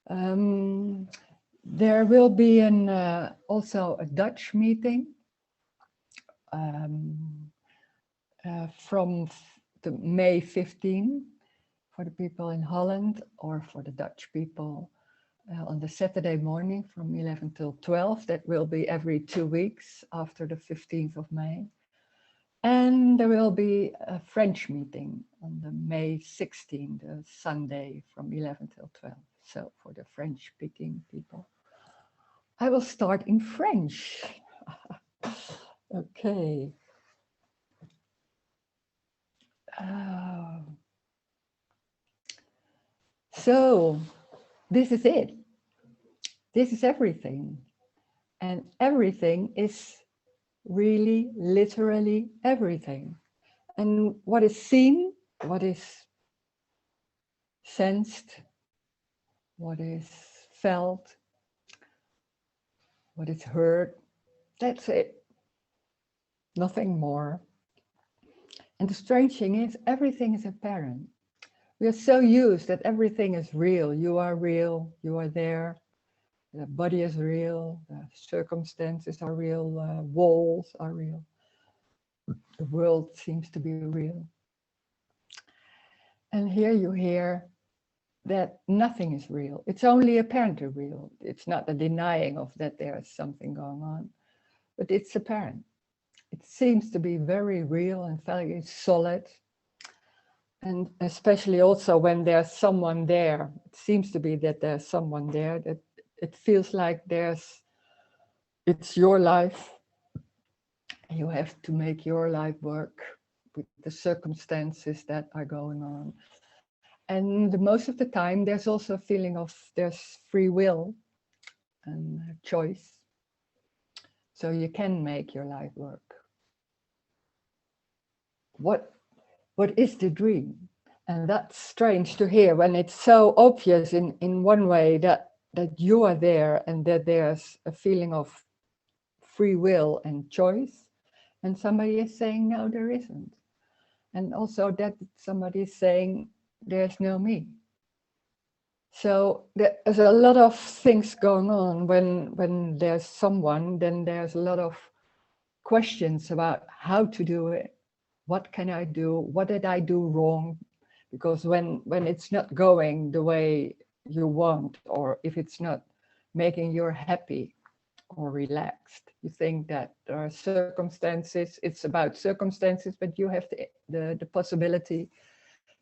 There will be also a Dutch meeting from the May 15 for the people in Holland, or for the Dutch people on the Saturday morning from 11 till 12. That will be every 2 weeks after the 15th of May. And there will be a French meeting on the May 16, the Sunday from 11 till 12. So for the French speaking people. I will start in French. Okay. So this is it. This is everything. And everything is really, literally everything. And what is seen, what is sensed, what is felt, what is heard, that's it. Nothing more. And the strange thing is, everything is apparent. We are so used that everything is real. You are real, you are there. The body is real, the circumstances are real, walls are real. The world seems to be real. And here you hear that nothing is real. It's only apparently real. It's not a denying of that there is something going on, but it's apparent. It seems to be very real and very solid. And especially also when there's someone there, it seems to be that there's someone there, that it feels like it's your life. You have to make your life work with the circumstances that are going on. And most of the time, there's also a feeling of there's free will and choice. So you can make your life work. What is the dream? And that's strange to hear when it's so obvious in one way that you are there and that there's a feeling of free will and choice. And somebody is saying, no, there isn't. And also that somebody is saying, there's no me. So there's a lot of things going on when there's someone, then there's a lot of questions about how to do it. What can I do? What did I do wrong? Because when it's not going the way you want, or if it's not making you happy or relaxed, you think that there are circumstances, it's about circumstances, but you have the possibility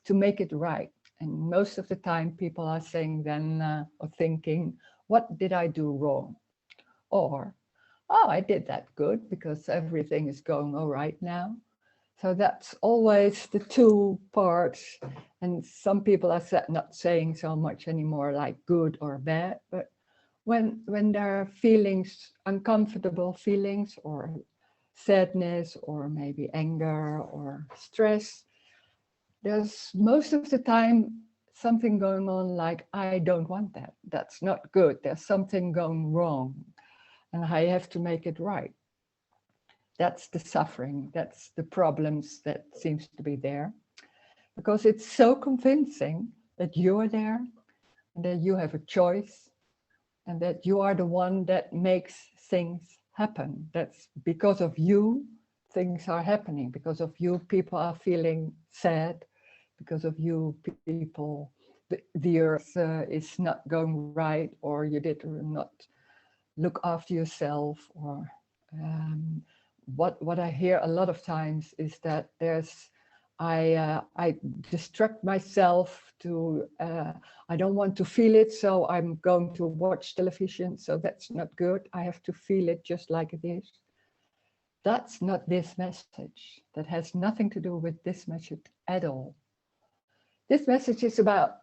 to make it right. And most of the time people are saying then, or thinking, what did I do wrong? Or, oh, I did that good because everything is going all right now. So that's always the two parts. And some people are not saying so much anymore like good or bad, but when there are feelings, uncomfortable feelings, or sadness, or maybe anger or stress, there's most of the time something going on like, I don't want that. That's not good. There's something going wrong and I have to make it right. That's the suffering. That's the problems that seems to be there. Because it's so convincing that you are there and that you have a choice and that you are the one that makes things happen. That's because of you, things are happening. Because of you, people are feeling sad. Because of you, people, the earth is not going right, or you did not look after yourself. Or what I hear a lot of times is that I distract myself to, I don't want to feel it, so I'm going to watch television, so that's not good. I have to feel it just like it is. That's not this message. That has nothing to do with this message at all. This message is about,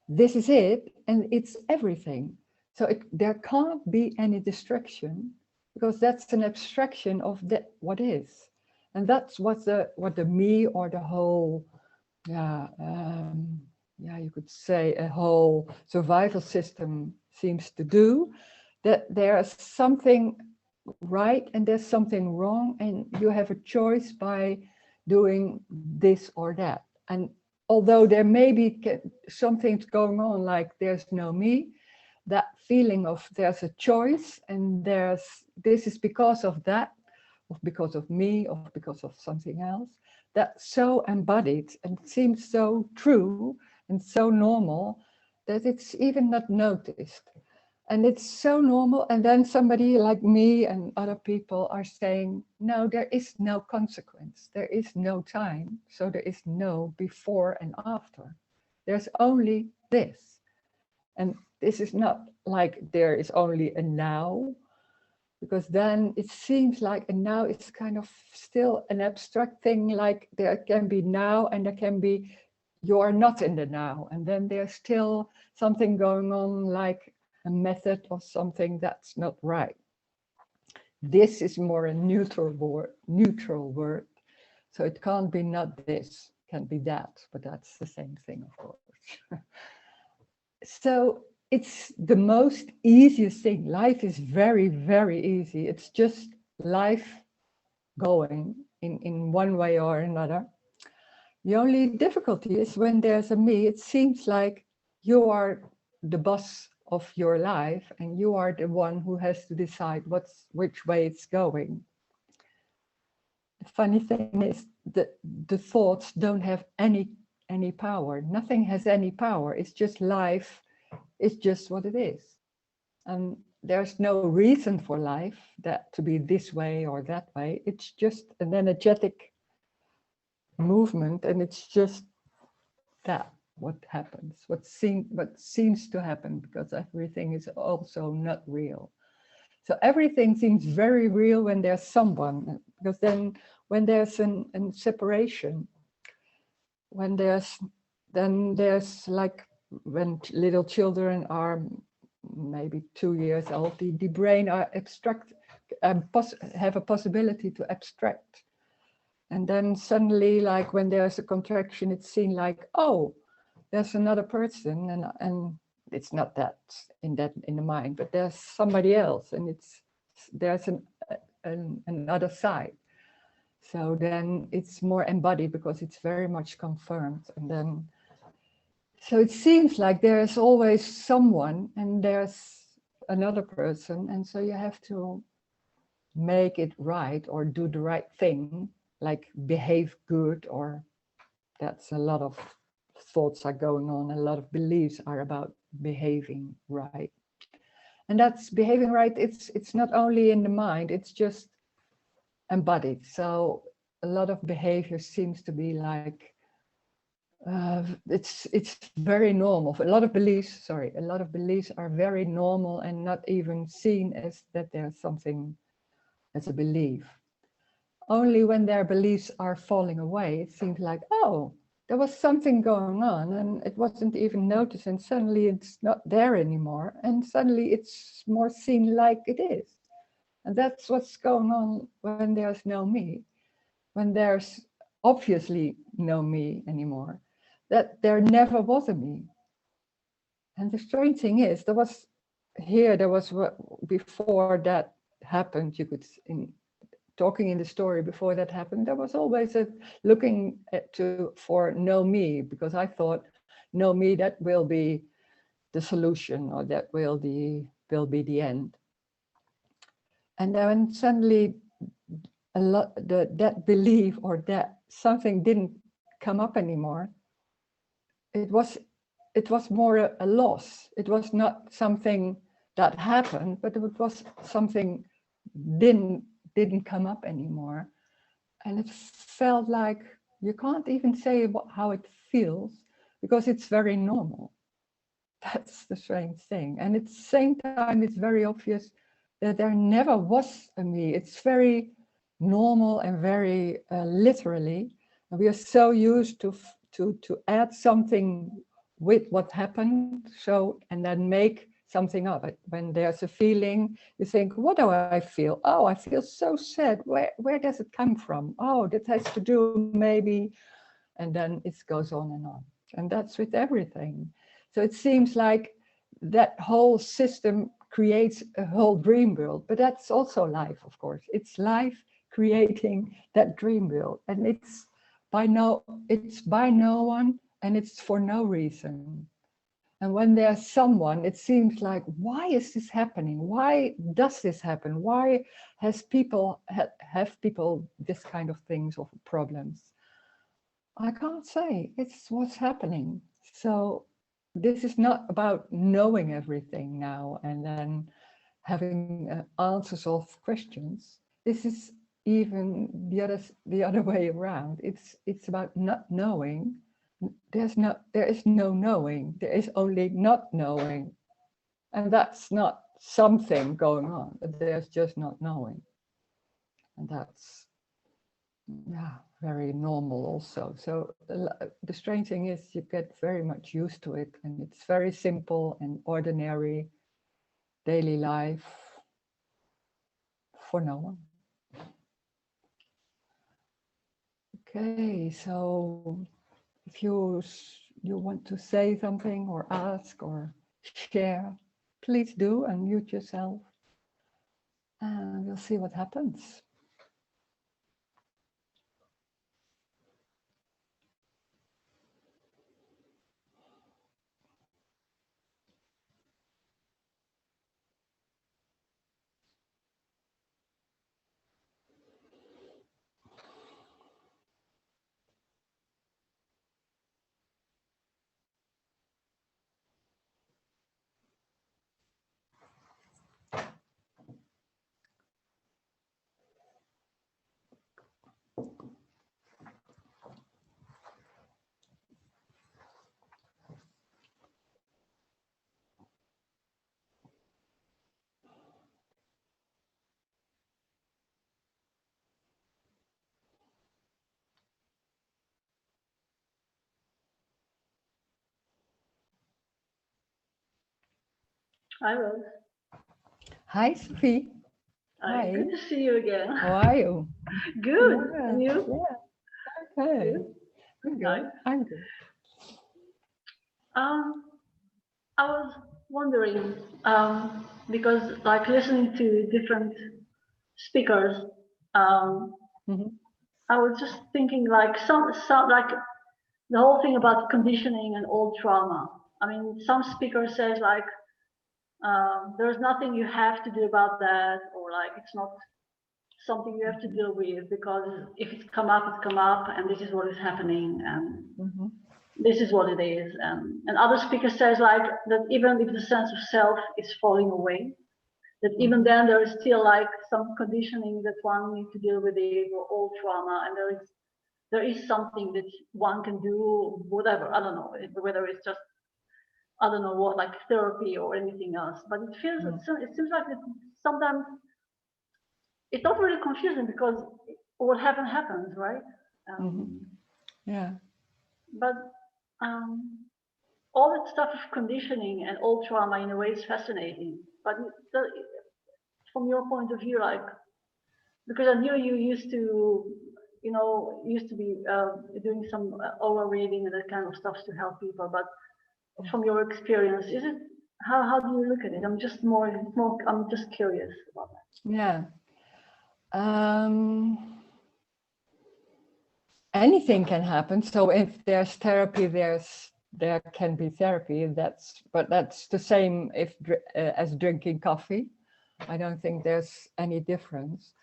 this is it, and it's everything. So there can't be any distraction, because that's an abstraction of what is. And that's what the me, or the whole, you could say a whole survival system seems to do, that there's something right and there's something wrong, and you have a choice by doing this or that. And although there may be some things going on like there's no me, that feeling of there's a choice, and this is because of that, or because of me, or because of something else, that's so embodied and seems so true and so normal that it's even not noticed. And it's so normal, and then somebody like me and other people are saying, no, there is no consequence, there is no time, so there is no before and after. There's only this. And this is not like there is only a now, because then it seems like a now is kind of still an abstract thing, like there can be now and there can be you are not in the now, and then there's still something going on, like a method or something that's not right. This is more a neutral word, so it can't be not this, can be that, but that's the same thing, of course. So it's the most easiest thing. Life is very, very easy. It's just life going in one way or another. The only difficulty is when there's a me, it seems like you are the boss of your life and you are the one who has to decide which way it's going. The funny thing is that the thoughts don't have any power. Nothing has any power. It's just life. It's just what it is. And there's no reason for life that to be this way or that way. It's just an energetic movement, and it's just that what happens, what seems to happen, because everything is also not real. So everything seems very real when there's someone, because then when there's a separation, when there's like when little children are maybe 2 years old, the brain are abstract, have a possibility to abstract. And then suddenly, like when there's a contraction, it's seen like, oh, there's another person, and it's not that in the mind, but there's somebody else, and there's another side. So then it's more embodied because it's very much confirmed. And then, so it seems like there's always someone and there's another person. And so you have to make it right or do the right thing, like behave good, or that's a lot of thoughts are going on. A lot of beliefs are about behaving right. And that's behaving right. It's not only in the mind, it's just embodied. So a lot of behavior seems to be like, it's very normal. A lot of beliefs are very normal and not even seen as that there's something as a belief. Only when their beliefs are falling away, it seems like, oh, there was something going on and it wasn't even noticed, and suddenly it's not there anymore, and suddenly it's more seen like it is. And that's what's going on when there's no me, when there's obviously no me anymore, that there never was a me. And the strange thing is, there was before that happened, you could, talking in the story before that happened, there was always looking for no me, because I thought no me, that will be the solution, or that will be the end. And then suddenly that belief or that something didn't come up anymore, it was more a loss. It was not something that happened, but it was something didn't come up anymore. And it felt like, you can't even say how it feels, because it's very normal. That's the strange thing. And at the same time, it's very obvious that there never was a me. It's very normal and very literally. And we are so used to add something with what happened, and then make something of it. When there's a feeling, you think, what do I feel? Oh, I feel so sad. Where does it come from? Oh, that has to do maybe, and then it goes on and on. And that's with everything. So it seems like that whole system creates a whole dream world, but that's also life, of course. It's life creating that dream world, and it's by no one, and it's for no reason. And when there's someone, it seems like, why is this happening? Why does this happen? Why has people have people this kind of things or problems? I can't say. It's what's happening. So this is not about knowing everything now and then having answers of questions. This is even the other way around. It's about not knowing. There is no knowing. There is only not knowing, and that's not something going on. There's just not knowing, and that's yeah, very normal also. So the strange thing is you get very much used to it, and it's very simple and ordinary daily life for no one. Okay, so if you want to say something or ask or share, please do, unmute yourself, and we'll see what happens. Hi, Rose. Hi, Sophie. Hi. Hi. Good to see you again. How are you? Good. Yeah, And you? yeah. Okay. Good. I'm good. Nice. I'm good. Um, I was wondering, because like listening to different speakers, um, Mhm. I was just thinking like some like the whole thing about conditioning and old trauma. I mean, some speakers says like there's nothing you have to do about that, or like it's not something you have to deal with because if it's come up, and this is what is happening, and Mhm. this is what it is. And other speaker says like that even if the sense of self is falling away, that even Mhm. then there is still like some conditioning that one needs to deal with it, or old trauma, and there is something that one can do, whatever. I don't know whether it's just, I don't know what, like therapy or anything else. But it seems like that sometimes it's not really confusing because what happens, right? Mhm. Um, Yeah. but um, all that stuff of conditioning and old trauma in a way is fascinating. But from your point of view, like, because I knew you used to, used to be doing some oral reading and that kind of stuff to help people. But from your experience, is it, how do you look at it? I'm just curious about that. Yeah. Anything can happen. So if there's therapy, there can be therapy. That's the same if as drinking coffee. I don't think there's any difference.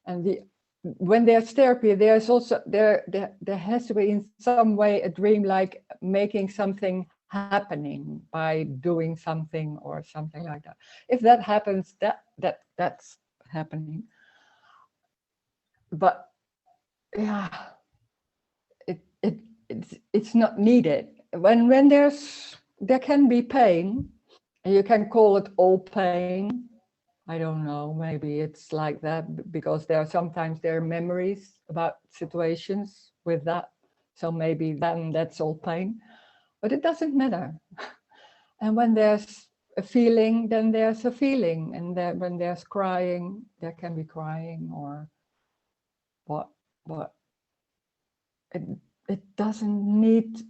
And when there's therapy, there's also there has to be in some way a dream, like making something happening by doing something or something like that. If that happens, that's happening. But yeah, it's not needed. When there can be pain, and you can call it all pain. I don't know, maybe it's like that because sometimes there are memories about situations with that. So maybe then that's all pain, but it doesn't matter. And when there's a feeling, then there's a feeling. And then when there's crying, there can be crying or what, but it, it doesn't need,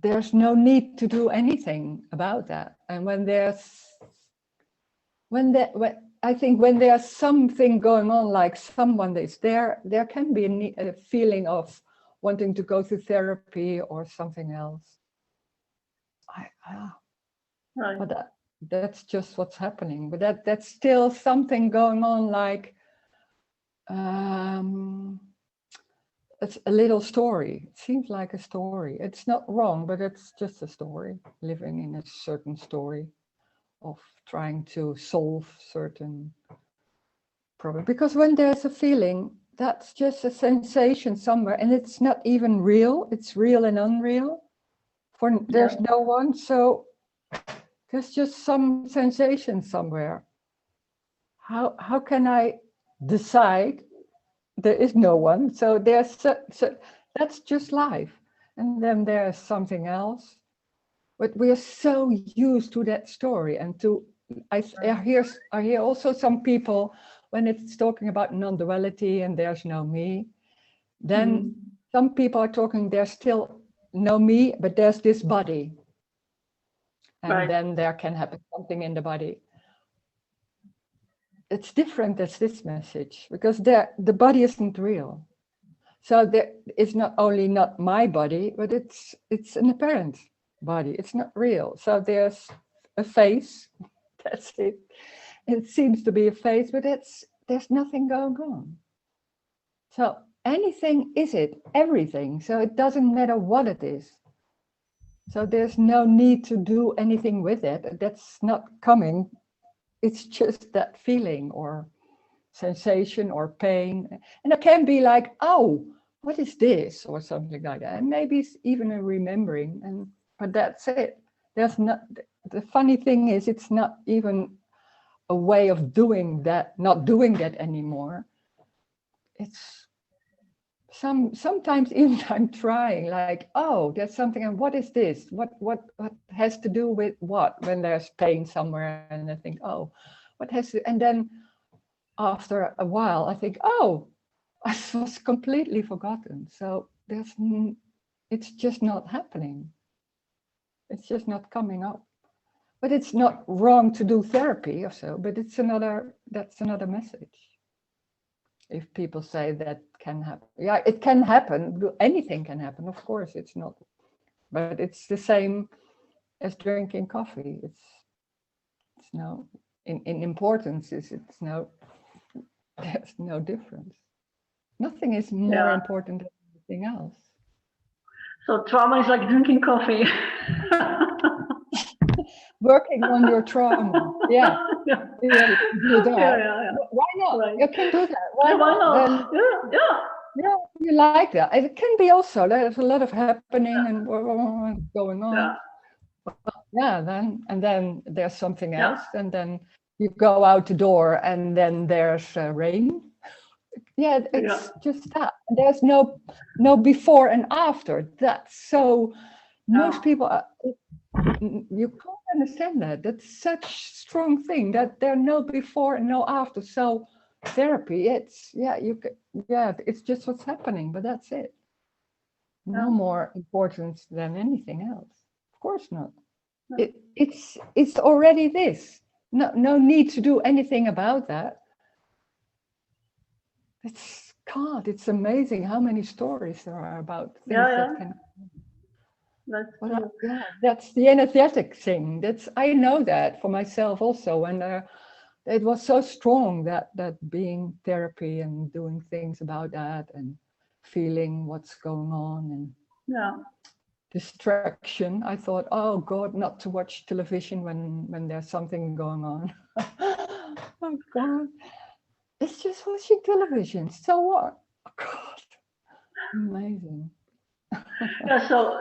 there's no need to do anything about that. And when I think when there's something going on, like someone is there, there can be a feeling of wanting to go to therapy or something else. Right. But that's just what's happening. But that's still something going on, like it's a little story. It seems like a story. It's not wrong, but it's just a story, living in a certain story of trying to solve certain problem. Because when there's a feeling, that's just a sensation somewhere, and it's not even real. It's real and unreal. There's no one, so there's just some sensation somewhere. How can I decide there is no one? So so that's just life, and then there's something else. But we are so used to that story, and I hear also some people when it's talking about non-duality and there's no me. Then some people are talking there's still no me, but there's this body, and Right. then there can happen something in the body. It's different as this message, because the body isn't real. So it's not only not my body, but it's an apparent body. It's not real. So there's a face. That's it. It seems to be a face, but there's nothing going on. So anything is it, everything. So it doesn't matter what it is. So there's no need to do anything with it. That's not coming. It's just that feeling or sensation or pain. And it can be like, oh, what is this? Or something like that. And maybe it's even a remembering, but that's it. There's not, the funny thing is, it's not even a way of doing that, not doing that anymore. It's sometimes even I'm trying, like, oh, there's something, and what is this? What has to do with what? When there's pain somewhere, and I think, oh, what has to, and then after a while, I think, oh, I was completely forgotten. So it's just not happening. It's just not coming up. But it's not wrong to do therapy or so, but that's another message. If people say that can happen, yeah, it can happen. Anything can happen, of course. It's not, but it's the same as drinking coffee. It's no in importance. It's no, there's no difference. Nothing is more important than anything else. So trauma is like drinking coffee. Working on your trauma. Yeah. Yeah. Yeah, do that. Yeah. Why not? Right. You can do that. Why Why not? not? Then, Yeah. yeah, you like that. It can be also, there's a lot of happening and going on. Yeah, then there's something else, and then you go out the door and then there's rain. Yeah, it's just that. There's no before and after. That's so, most people are, you can't understand that. That's such strong thing that there are no before and no after. So therapy, it's it's just what's happening, but that's it. No more importance than anything else. Of course not. It's already this. No need to do anything about that. It's amazing how many stories there are about things that can. That's the energetic thing. I know that for myself also, when it was so strong that being therapy and doing things about that and feeling what's going on and distraction. I thought, oh God, not to watch television when there's something going on. Oh God, it's just watching television. So what? Oh God, amazing. So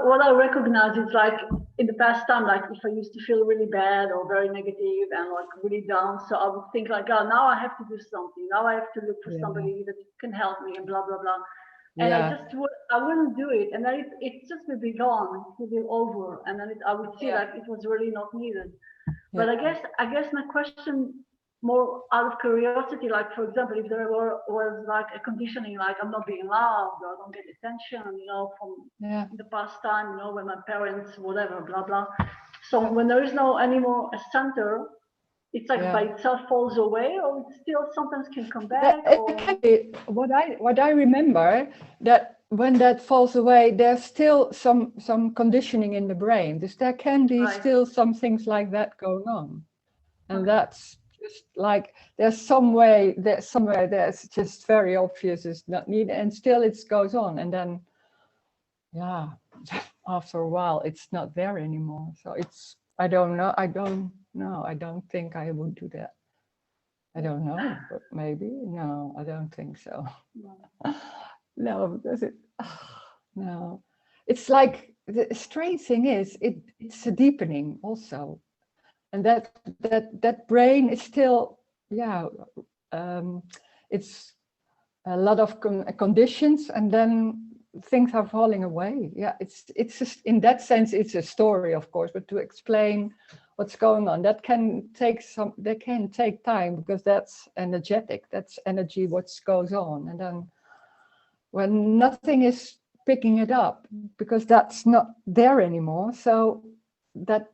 what I recognize is, like, in the past time, like if I used to feel really bad or very negative and like really down, so I would think like, oh, now I have to do something. Now I have to look for somebody that can help me and blah blah blah. And I wouldn't do it, and then it just would be gone. It would be over, and then I would see like it was really not needed. But I guess my question, more out of curiosity, like for example, if there was like a conditioning, like I'm not being loved or I don't get attention, from the past time, when my parents, whatever, blah blah. So when there is no anymore a center, it's like by itself falls away, or it still sometimes can come back. What I remember, that when that falls away, there's still some conditioning in the brain. There can be Right. still some things like that going on. And Okay. that's just like, there's some way, there's somewhere that's just very obvious is not needed, and still it goes on. And then, yeah, after a while, it's not there anymore. So I don't know. I don't think I would do that. I don't know, but maybe. No, I don't think so. No. No, because no. It's like, the strange thing is, it's a deepening also. And that brain is still, yeah, um, it's a lot of conditions, and then things are falling away. Yeah, it's just, in that sense, it's a story, of course, but to explain what's going on, that can take time, because that's energetic, that's energy, what goes on. And then when nothing is picking it up, because that's not there anymore, so that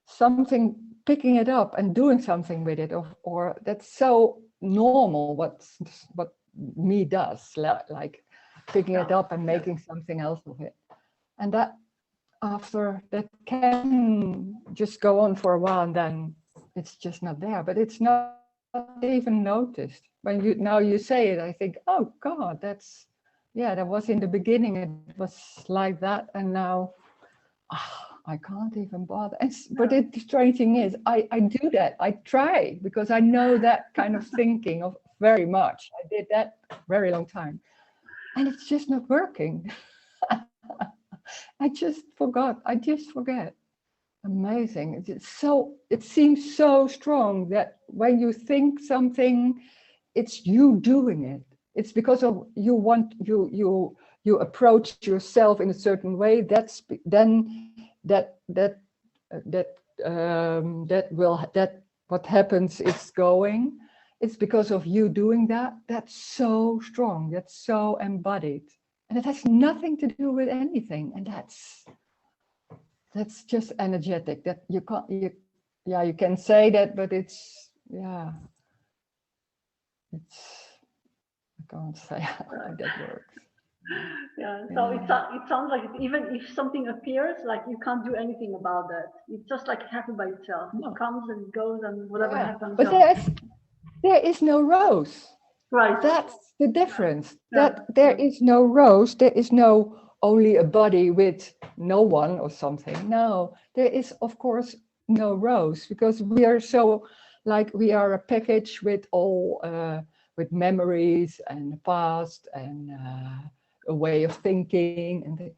something picking it up and doing something with it, or that's so normal, what me does, like picking it up and making something else of it. And that, after that, can just go on for a while, and then it's just not there, but it's not even noticed. When now you say it, I think, oh God, that's, yeah, that was in the beginning, it was like that, and now I can't even bother. But the strange thing is, I do that. I try, because I know that kind of thinking of very much. I did that very long time, and it's just not working. I just forgot. I just forget. Amazing. It seems so strong that when you think something, it's you doing it. It's because of you approach yourself in a certain way. Then that what happens is going. It's because of you doing that. That's so strong. That's so embodied, and it has nothing to do with anything. And that's just energetic. That you can't. Yeah, you can say that, but it's, yeah. I can't say how that works. Yeah. So it sounds like even if something appears, like you can't do anything about that. It's just like it happened by itself. It No. comes and it goes, and whatever Yeah. happens. But there is no rose. Right. That's the difference. Yeah. That there is no rose. There is no only a body with no one or something. No, there is, of course, no rose, because we are so, like, we are a package with all with memories and past and a way of thinking,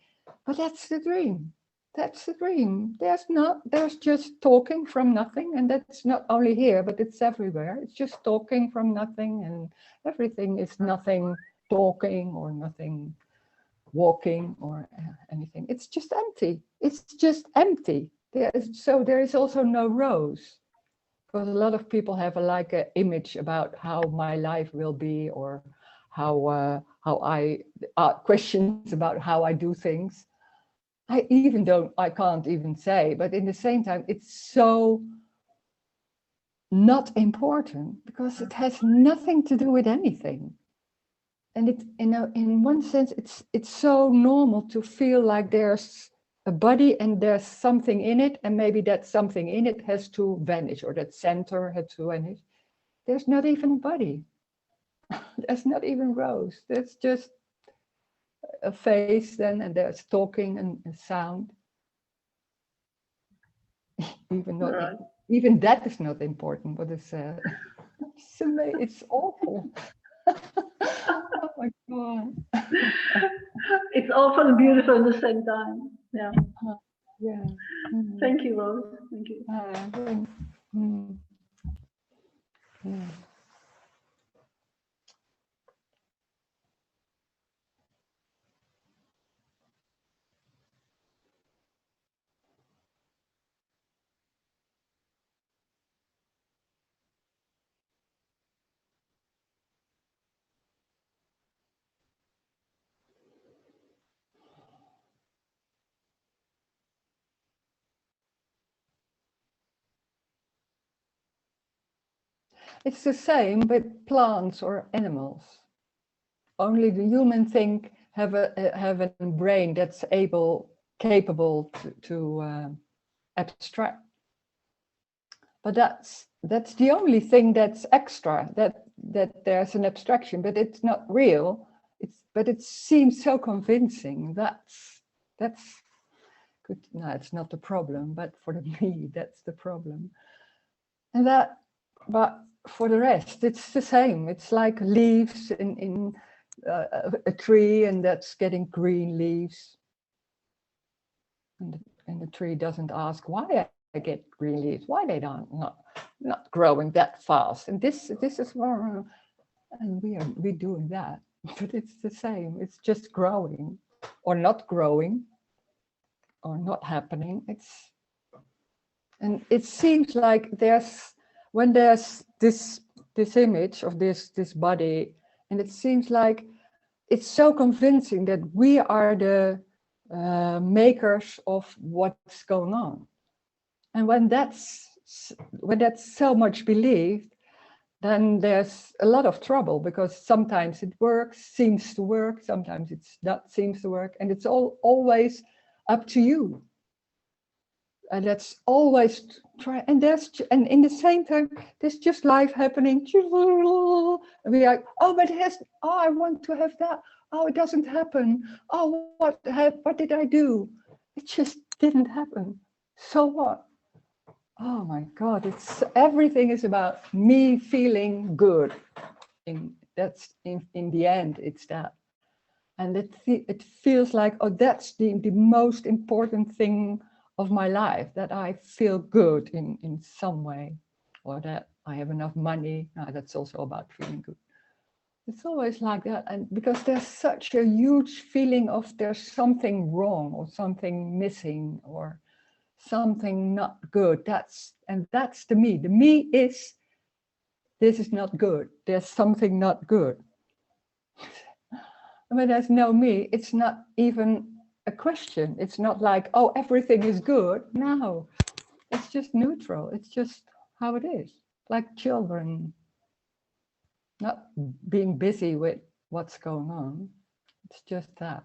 but that's the dream. That's the dream. There's just talking from nothing, and that's not only here, but it's everywhere. It's just talking from nothing, and everything is nothing talking or nothing walking or anything. It's just empty. It's just empty. There is also no rose, because a lot of people have like an image about how my life will be, or how I questions about how I do things. I can't even say, but in the same time, it's so not important, because it has nothing to do with anything. And in one sense, it's so normal to feel like there's a body and there's something in it, and maybe that something in it has to vanish, or that center has to vanish. There's not even a body. There's not even Rose. There's just a face then, and there's talking and sound. Even not, Right. even that is not important, but it's awful. Oh my God. It's awful and beautiful at the same time. Yeah. Yeah. Thank you, Rose. Thank you. Mm. Yeah. It's the same with plants or animals. only the human have a brain that's capable to abstract. But that's the only thing that's extra, that there's an abstraction, but it's not real. But it seems so convincing. That's good. No, it's not the problem, but for me, that's the problem. And but for the rest, it's the same. It's like leaves in a tree, and that's getting green leaves. And the tree doesn't ask why I get green leaves, why they not growing that fast. And this is more, and we're doing that, but it's the same. It's just growing, or not growing, or not happening. And it seems like when there's this image of this body, and it seems like it's so convincing that we are the makers of what's going on. And when that's so much believed, then there's a lot of trouble, because sometimes it seems to work, sometimes it's not seems to work, and it's always up to you. And that's always try, and in the same time, there's just life happening. And we're like, oh, but I want to have that. Oh, it doesn't happen. Oh, what did I do? It just didn't happen. So what? Oh my God, everything is about me feeling good. That's in the end, it's that. And it feels like, oh, that's the most important thing of my life, that I feel good in some way, or that I have enough money. No, that's also about feeling good. It's always like that, and because there's such a huge feeling of there's something wrong, or something missing, or something not good. That's the me. The me is, this is not good. There's something not good. But there's no me. It's not even a question. It's not like, oh, everything is good. No, it's just neutral. It's just how it is. Like children, not being busy with what's going on. It's just that.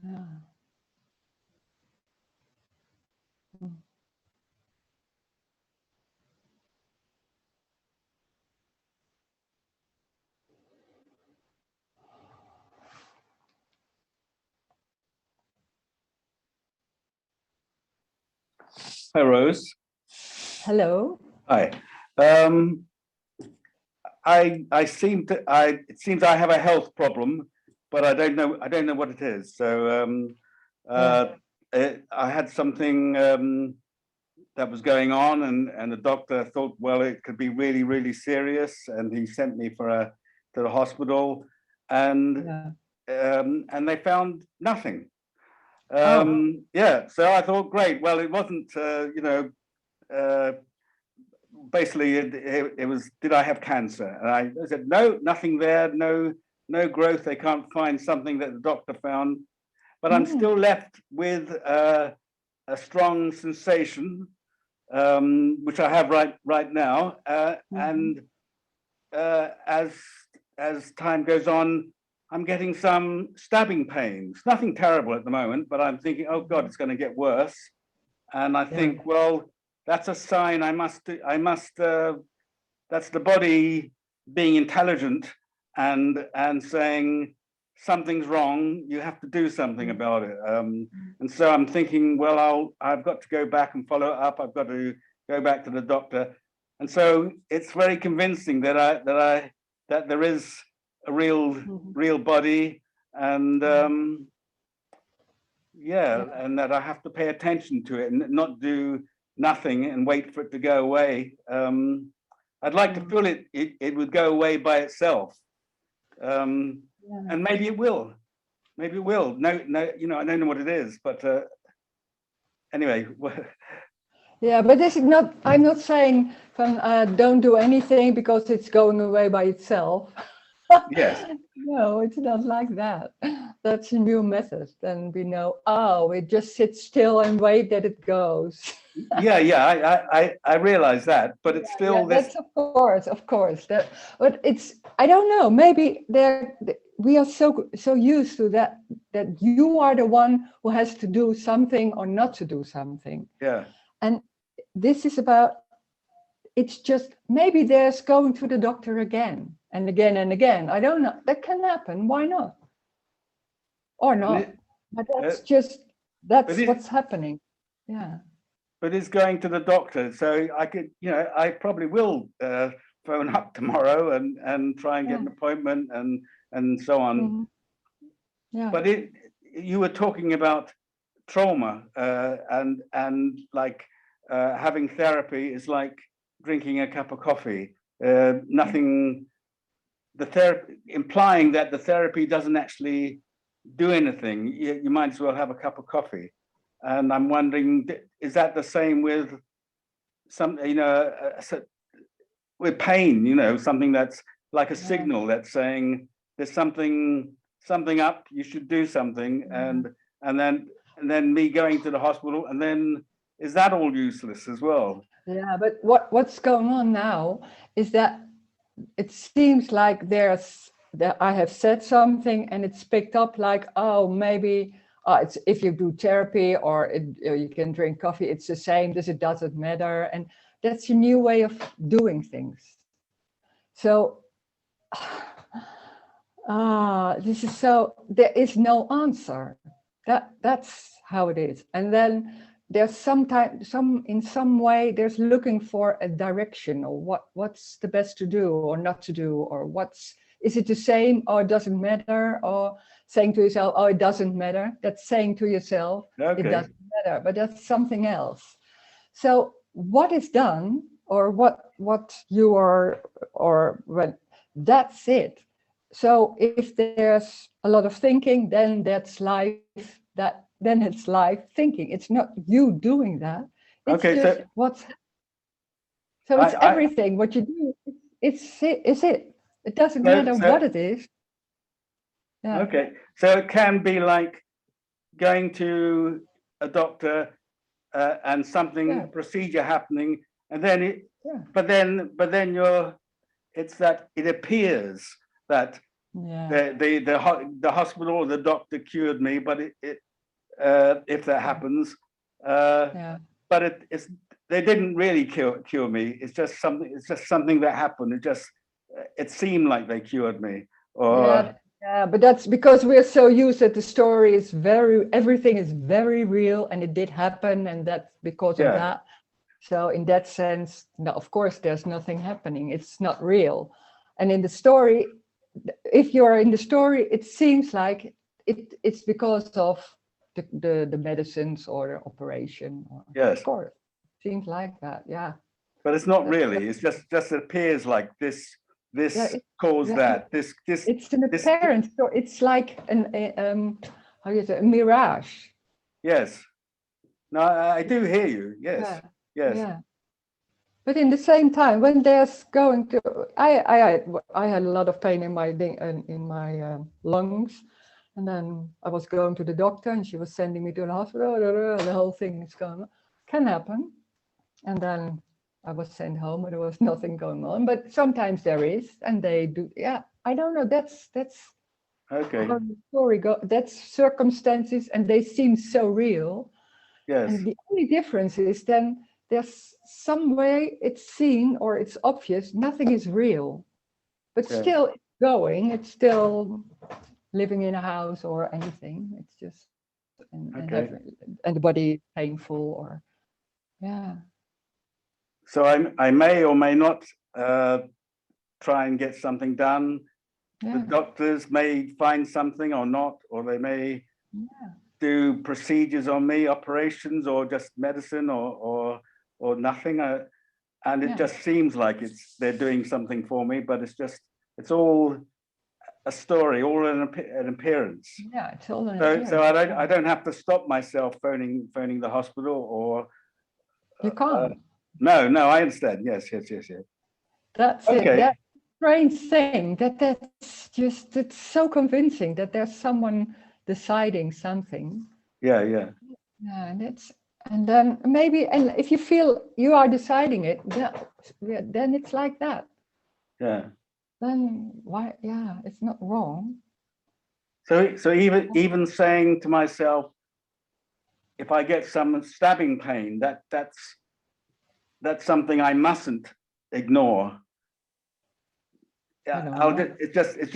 Yeah. Hi, Rose. Hello. Hi. It seems I have a health problem, but I don't know what it is. So I had something that was going on, and the doctor thought, well, it could be really, really serious, and he sent me to the hospital, and they found nothing. Yeah, so I thought, great. Well, it wasn't, basically it was, did I have cancer? And I said, no, nothing there, no growth. They can't find something that the doctor found, but I'm still left with a strong sensation, which I have right now. And as time goes on, I'm getting some stabbing pains. Nothing terrible at the moment, but I'm thinking, oh God, it's going to get worse. And I think, well, that's a sign. That's the body being intelligent and saying something's wrong. You have to do something about it. And so I'm thinking, well, I've got to go back and follow up. I've got to go back to the doctor. And so it's very convincing that there is a real body, and and that I have to pay attention to it and not do nothing and wait for it to go away. I'd like to feel it would go away by itself, and maybe it will. Maybe it will. No, I don't know what it is, but anyway. Yeah, but this is not. I'm not saying don't do anything because it's going away by itself. Yes. No, it's not like that. That's a new method. Then we know, oh, we just sit still and wait that it goes. I realize that, but it's still Yeah, this. that's of course. That, but it's, I don't know. Maybe we are so used to that you are the one who has to do something or not to do something. Yeah. And this is about. It's just maybe there's going to the doctor again and again and again. I don't know. That can happen. Why not? Or not. But that's what's happening. Yeah. But it's going to the doctor, so I could, I probably will phone up tomorrow and try and get an appointment and so on. Mhm. Yeah. But you were talking about trauma and like having therapy is like drinking a cup of coffee. Nothing. The therapy implying that the therapy doesn't actually do anything. You might as well have a cup of coffee. And I'm wondering, is that the same with some, with pain? Something that's like a signal that's saying there's something up. You should do something, and then me going to the hospital, and then is that all useless as well? Yeah, but what's going on now is that it seems like that I have said something and it's picked up like, oh, maybe it's if you do therapy or you can drink coffee, it's the same. It doesn't matter, and that's a new way of doing things. So, this is there is no answer. That's how it is, and then there's in some way there's looking for a direction or what's the best to do or not to do, or is it the same or it doesn't matter, or saying to yourself, oh, it doesn't matter. That's saying to yourself, It doesn't matter, but that's something else. So what is done, or what you are, or when that's it. So if there's a lot of thinking, then that's life. Then it's life thinking. It's not you doing that. It's just so it's everything. What you do, it's it. It doesn't matter what it is. Yeah. Okay, so it can be like going to a doctor and a procedure happening, and then but then it's that it appears that the hospital or the doctor cured me, but if that happens, but they didn't really cure me. It's just something that happened. It seemed like they cured me. Yeah, but that's because we're so used that the story is everything is very real, and it did happen, and that's because of that. So in that sense, no, of course, there's nothing happening. It's not real. And in the story, if you're in the story, it seems like it's because of the medicines or the operation. Yes, of course, seems like that. Yeah, but it's not really. It's just appears like this caused that. This it's an apparent story. It's like how do you say, a mirage. Yes. No, I do hear you. Yes. Yes. Yeah. But in the same time, when there's going to, I had a lot of pain in my lungs, and then I was going to the doctor, and she was sending me to the hospital. The whole thing is going on. Can happen, and then I was sent home, but there was nothing going on. But sometimes there is, and they do. Yeah, I don't know. That's okay. How the story go. That's circumstances, and they seem so real. Yes. And the only difference is then there's some way it's seen or it's obvious. Nothing is real, but still it's going. It's still living in a house or anything. It's just and the body painful or So I may or may not try and get something done. The doctors may find something or not, or they may do procedures on me, operations, or just medicine, or nothing. And it just seems like they're doing something for me, but it's all a story, all an appearance. Yeah, it's all an appearance. So I don't have to stop myself phoning the hospital, or you can't. No, I understand. Yes. That's okay. strange thing it's so convincing that there's someone deciding something. Yeah, yeah. Yeah, and then maybe, and if you feel you are deciding it, then it's like that. Yeah. Then why? Yeah, it's not wrong. So even saying to myself, if I get some stabbing pain, that's something I mustn't ignore. I don't know. It's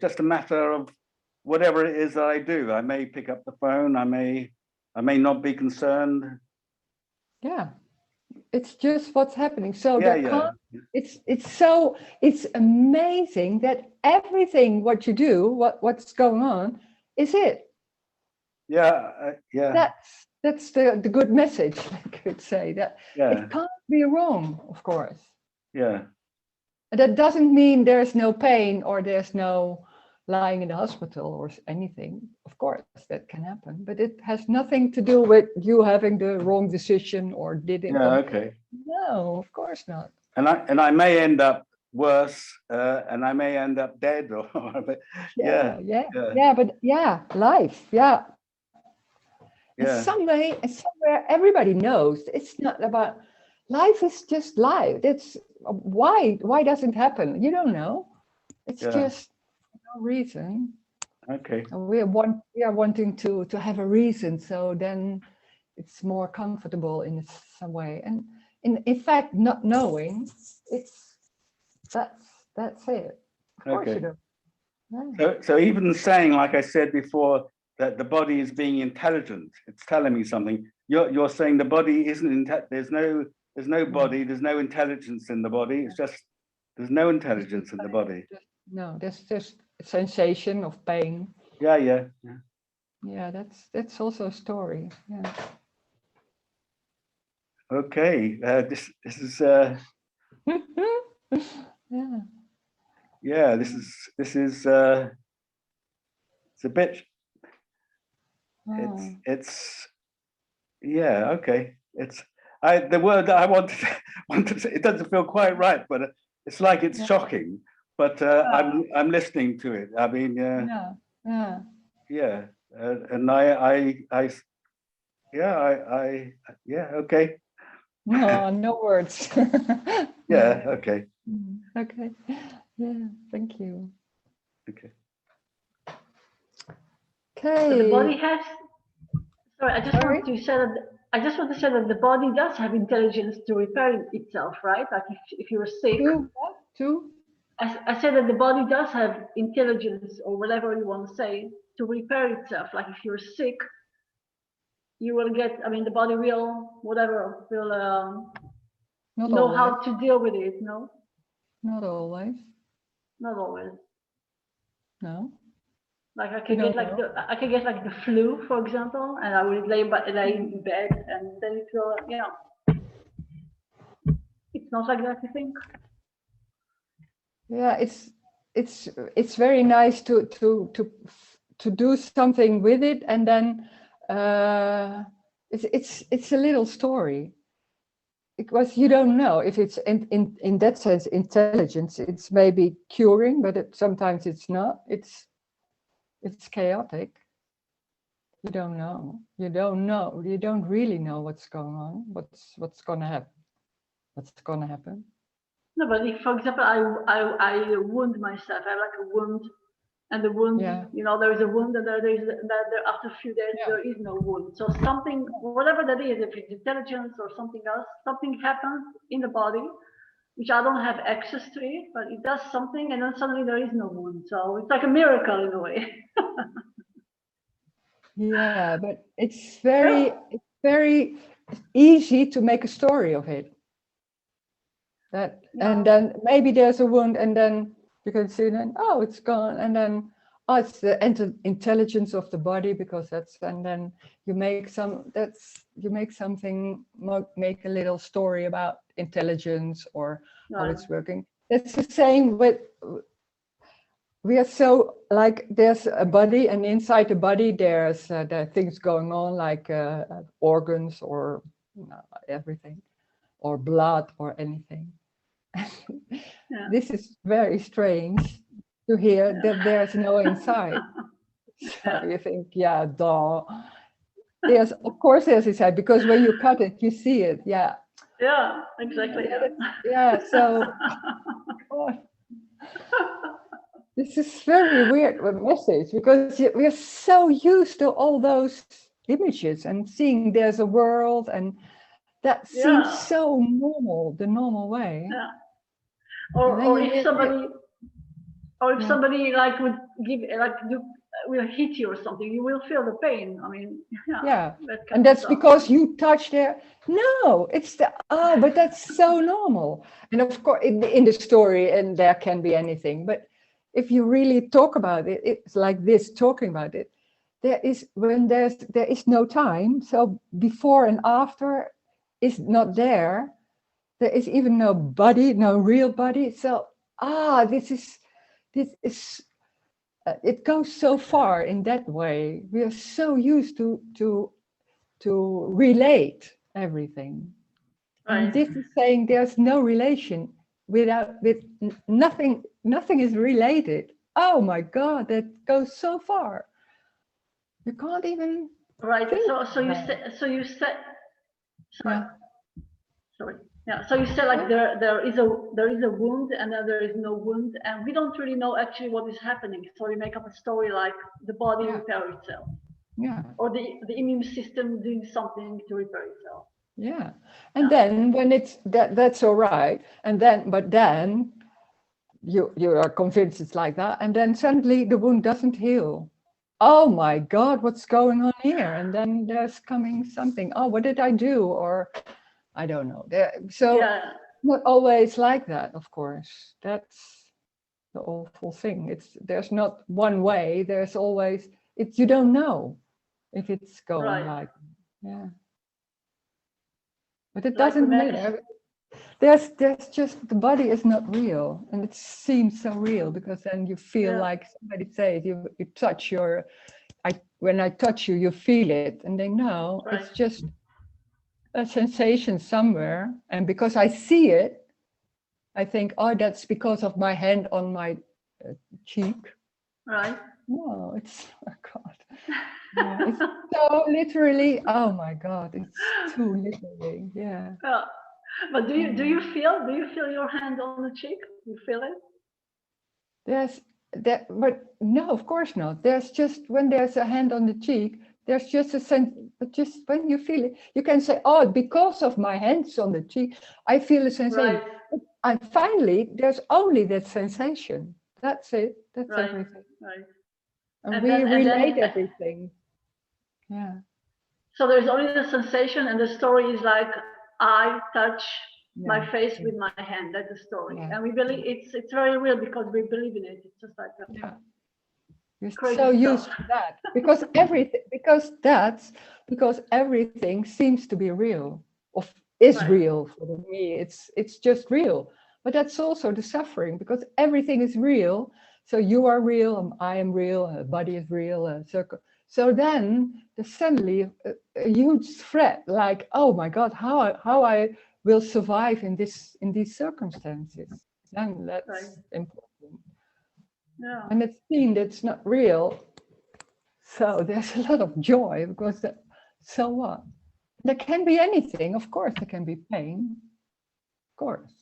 just a matter of whatever it is that I do. I may pick up the phone. I may not be concerned. Yeah, it's just what's happening. So Yeah, there yeah. can't. It's amazing that everything what you do, what's going on, is it. Yeah, yeah. That's the good message. I could say that Yeah, it can't be wrong, of course. yeah, And that doesn't mean there's no pain or there's no lying in the hospital or anything. Of course, that can happen, but it has nothing to do with you having the wrong decision or didn't. yeah. Okay. No, of course not. And I may end up worse, and I may end up dead, or but yeah, But life, yeah. And yeah, somewhere, everybody knows it's not about life. Is just life. It's why doesn't happen? You don't know. It's yeah. just no reason. Okay. We are wanting to have a reason, so then it's more comfortable in some way. And in fact, not knowing, that's it. Of course Okay. you don't. Yeah. So even saying, like I said before, that the body is being intelligent, it's telling me something. You're saying the body isn't there's no body, there's no intelligence in the body. It's just there's no intelligence in the body. No, there's just a sensation of pain. Yeah, yeah, yeah. Yeah, that's also a story. Yeah. Okay. This is Yeah. yeah. This is it's a bit. Oh. It's yeah. Okay. It's the word that I wanted to, it doesn't feel quite right, but it's like it's shocking. But I'm listening to it. I mean, Yeah. Yeah. yeah, and I yeah, yeah, okay. No, no words. Yeah, okay. Okay. Yeah, thank you. Okay. So the body Okay. has. Sorry, I just want to say that. I just want to say that the body does have intelligence to repair itself, right? Like if you're sick, Two? I said that the body does have intelligence or whatever you want to say to repair itself. Like if you're sick, you will get. I mean, the body will whatever will Not know always. how to deal with it. No, Not always. not always. No. Like I can get like the flu, for example, and I would lay in bed, and then it will, it's not like that. I think. Yeah, it's very nice to do something with it, and then it's a little story, because you don't know if it's in that sense intelligence. It's maybe curing, but sometimes it's not. It's chaotic. You don't know. You don't know. You don't really know what's going on. What's gonna happen? What's gonna happen? No, but if, for example, I wound myself. I have like a wound, and the wound, Yeah. there is a wound, and there after a few days there is no wound. So something, whatever that is, if it's intelligence or something else, something happens in the body, which I don't have access to it, but it does something, and then suddenly there is no wound. So it's like a miracle in a way. Yeah, but it's very easy to make a story of it. And then maybe there's a wound, and then you can see then, oh, it's gone, and then it's the intelligence of the body, because and then you make make a little story about intelligence or how it's working. It's the same with. We are so like there's a body, and inside the body there are things going on, like organs or everything, or blood or anything. Yeah. This is very strange to hear that there's no inside. So Yeah. you think, yeah, duh. There's, of course, there's inside, because when you cut it, you see it. Yeah. Yeah, exactly. Yeah, Yeah. yeah, so God, this is very weird with message, because we're so used to all those images and seeing there's a world, and that seems Yeah. so normal, the normal way. Yeah. And then Or you if really, somebody, or if yeah, somebody like would give, like will hit you or something, you will feel the pain. I mean, yeah, yeah. that kind And of that's stuff. because you touch there. No, it's the, oh, but that's so normal. And of course, in the story, and there can be anything, but if you really talk about it, it's like this, talking about it. There is, when there is no time, so before and after is not there. There is even no body, no real body. So this is it goes so far in that way. We are so used to relate everything, and Right. this is saying there's no relation with nothing. Nothing is related. Oh my God, that goes so far. You can't even Right. think So you about it. said. So you said. Sorry. Yeah, Sorry. Yeah. So you said like there is a wound and then there is no wound, and we don't really know actually what is happening. So we make up a story like the body yeah, repair itself, yeah. or the immune system doing something to repair itself. Yeah, and Yeah. then when it's that's all right, and then but then you are convinced it's like that, and then suddenly the wound doesn't heal. Oh my God, what's going on here? And then there's coming something. Oh, what did I do? Or I don't know. So Yeah. not always like that, of course. That's the awful thing. There's not one way. There's always you don't know if it's going Right. like, yeah. But it Like we doesn't make matter. There's just, the body is not real, and it seems so real, because then you feel Yeah. like somebody says you touch when I touch you, you feel it, and they know Right. it's just a sensation somewhere, and because I see it, I think, oh, that's because of my hand on my cheek. Right. No, it's, oh God, yeah, it's so literally, oh my God, it's too literally, yeah. Yeah. But do you feel your hand on the cheek? You feel it? There's that, but no, of course not. There's just, when there's a hand on the cheek, there's just a sense, but just when you feel it, you can say, oh, because of my hands on the cheek, I feel a sensation. Right. And finally, there's only that sensation. That's it. That's Right. everything. Right. And And we then relate everything. Yeah. so there's only the sensation, and the story is like I touch my Yeah. face with my hand. That's the story, Yeah. and we believe it's very real because we believe in it. It's just like a Yeah. You're crazy so stuff. used to that, because everything seems to be real, or is Right. real for me. It's just real, but that's also the suffering, because everything is real. So you are real, I am real, a body is real, a circle. So then there's suddenly a huge threat, like, oh my God, how I will survive in these circumstances. Then that's Right. important. Yeah. And it's seen that's not real. So there's a lot of joy, because so what? There can be anything, of course, there can be pain, of course.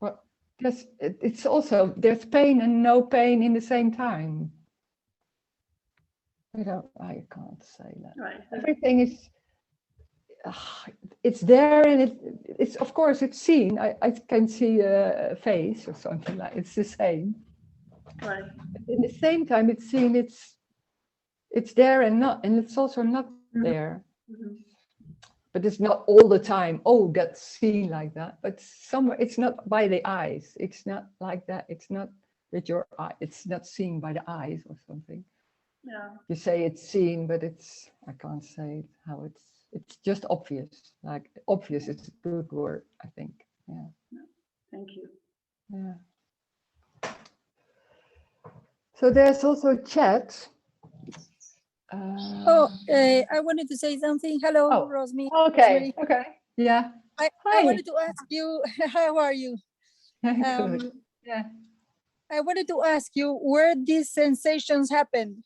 But it's also, there's pain and no pain in the same time. I can't say that. Right. Everything is, it's there, and it's, of course, it's seen. I can see a face or something like, it's the same. Right. But in the same time, it's seen, it's there and not, and it's also not there. Mm-hmm. But it's not all the time, oh, that's seen like that. But somewhere, it's not by the eyes. It's not like that. It's not with your eye. It's not seen by the eyes or something. Yeah. You say it's seen, but I can't say how it's just obvious. Like, obvious is a good word, I think. Yeah. Thank you. Yeah. So there's also chat. I wanted to say something. Hello, Rosemary. Okay. Yeah. I Hi. wanted to ask you, how are you? Good. Yeah. I wanted to ask you where these sensations happen.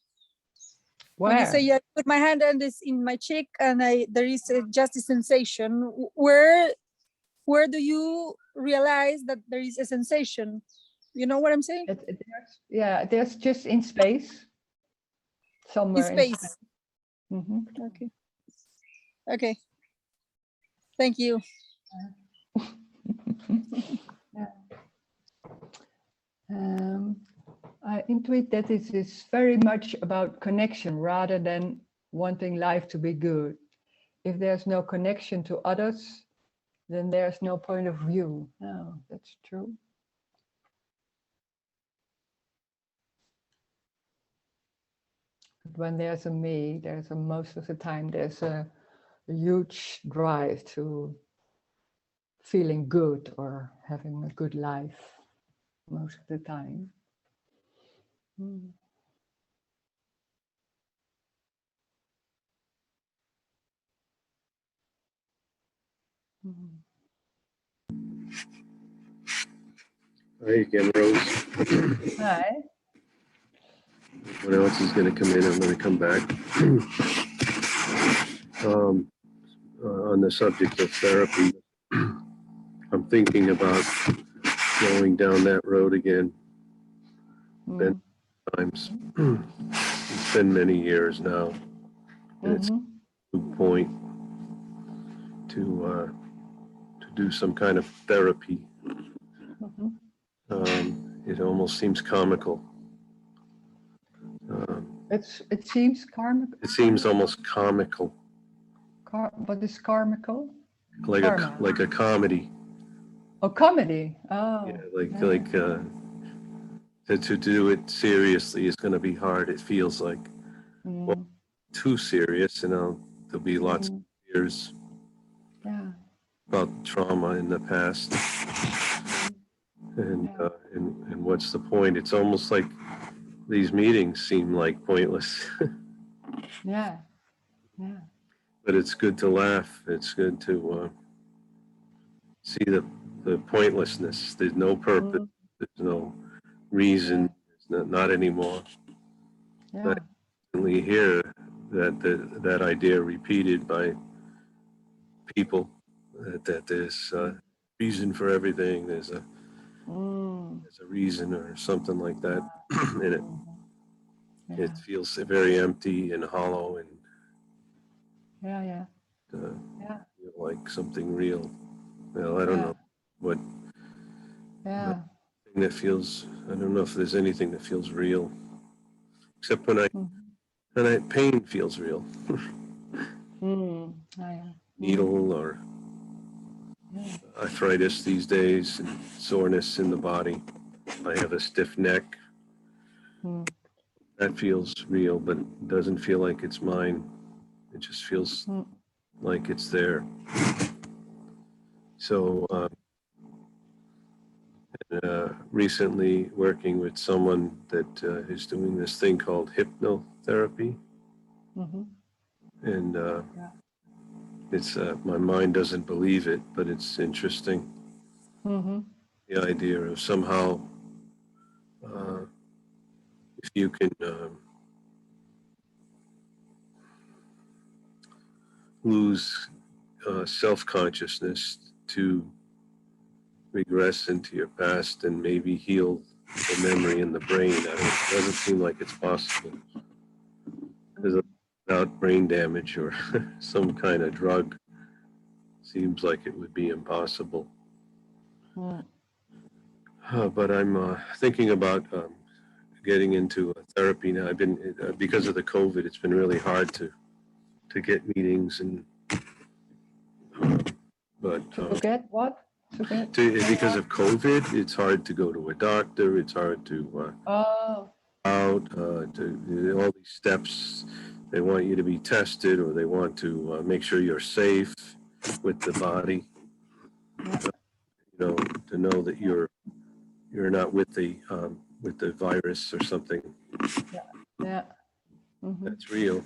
When you say, Where? I put my hand on this in my cheek and there is just a sensation, where do you realize that there is a sensation? You know what I'm saying? There's just in space. In Somewhere in space. space. Mhm. Okay. Okay. Thank you. Yeah. I intuit that it is very much about connection rather than wanting life to be good. If there's no connection to others, then there's no point of view. No, that's true. But when there's a me, most of the time there's a huge drive to feeling good or having a good life most of the time. Mm. Mm. Hi again, Rose. Hi. When else is going to come in, I'm going to come back. On the subject of therapy, I'm thinking about going down that road again. Been times. It's been many years now, and it's a good point to do some kind of therapy. It almost seems comical. It seems karmic. It seems almost comical, What is karmical? like a comedy. Oh, comedy. Oh. Yeah, to do it seriously is going to be hard. It feels like well, too serious, there'll be lots of fears about trauma in the past, and what's the point? It's almost like these meetings seem like pointless. Yeah. But it's good to laugh. It's good to see the pointlessness. There's no purpose. There's no reason. It's not anymore. I constantly hear that idea repeated by people that there's a reason for everything. There's a reason or something like that, and it feels very empty and hollow and feel like something real. Well, I don't know what thing that feels. I don't know if there's anything that feels real, except when pain feels real. Needle or arthritis these days and soreness in the body. I have a stiff neck. That feels real, but it doesn't feel like it's mine. It just feels like it's there. So recently working with someone that is doing this thing called hypnotherapy. And it's my mind doesn't believe it, but it's interesting. The idea of somehow if you can lose self-consciousness to regress into your past and maybe heal the memory in the brain. It doesn't seem like it's possible. Because without brain damage or some kind of drug, seems like it would be impossible. But I'm thinking about getting into therapy now. I've been because of the COVID, it's been really hard to get meetings and. But to get what? Because of COVID, it's hard to go to a doctor. It's hard to to all these steps. They want you to be tested, or they want to make sure you're safe with the body. To know that you're not with the virus or something. That's real.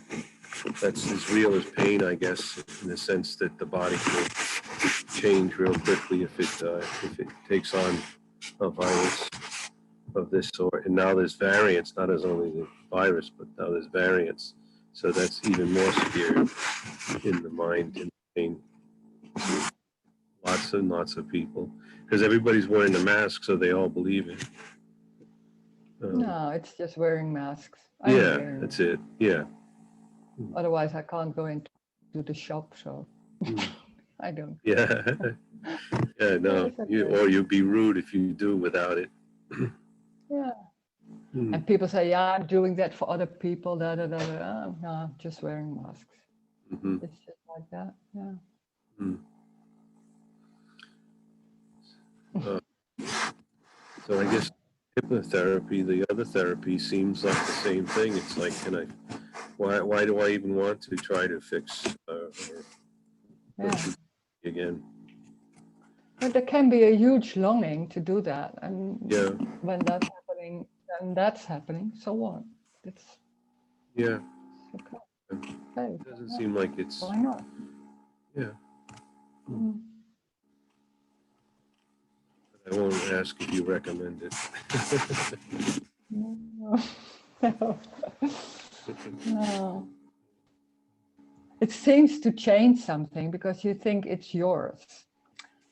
That's as real as pain, I guess, in the sense that the body can change real quickly if it takes on a virus of this sort. And now there's variants, not as only the virus, but now there's variants. So that's even more severe in the mind, in the brain. Lots and lots of people, because everybody's wearing a mask, so they all believe it. No, it's just wearing masks. I'm Yeah, wearing that's them. it. Yeah. Otherwise, I can't go into the shop, so I don't. Yeah. Yeah, no. It's You, okay. or you'd be rude if you do without it. Yeah. Mm. And people say, yeah, I'm doing that for other people. Da, da, da, da. Oh, no, I'm just wearing masks. Mhm. It's just like that. Yeah. Mm. So I guess hypnotherapy, the other therapy seems like the same thing. It's like, why do I even want to try to fix or Yeah. again? But there can be a huge longing to do that. And Yeah, when that's happening, then that's happening. So what? It's yeah. okay. Okay, It doesn't seem like it's, why not? yeah. Mm. I won't ask if you recommend it. No. No. No. It seems to change something because you think it's yours.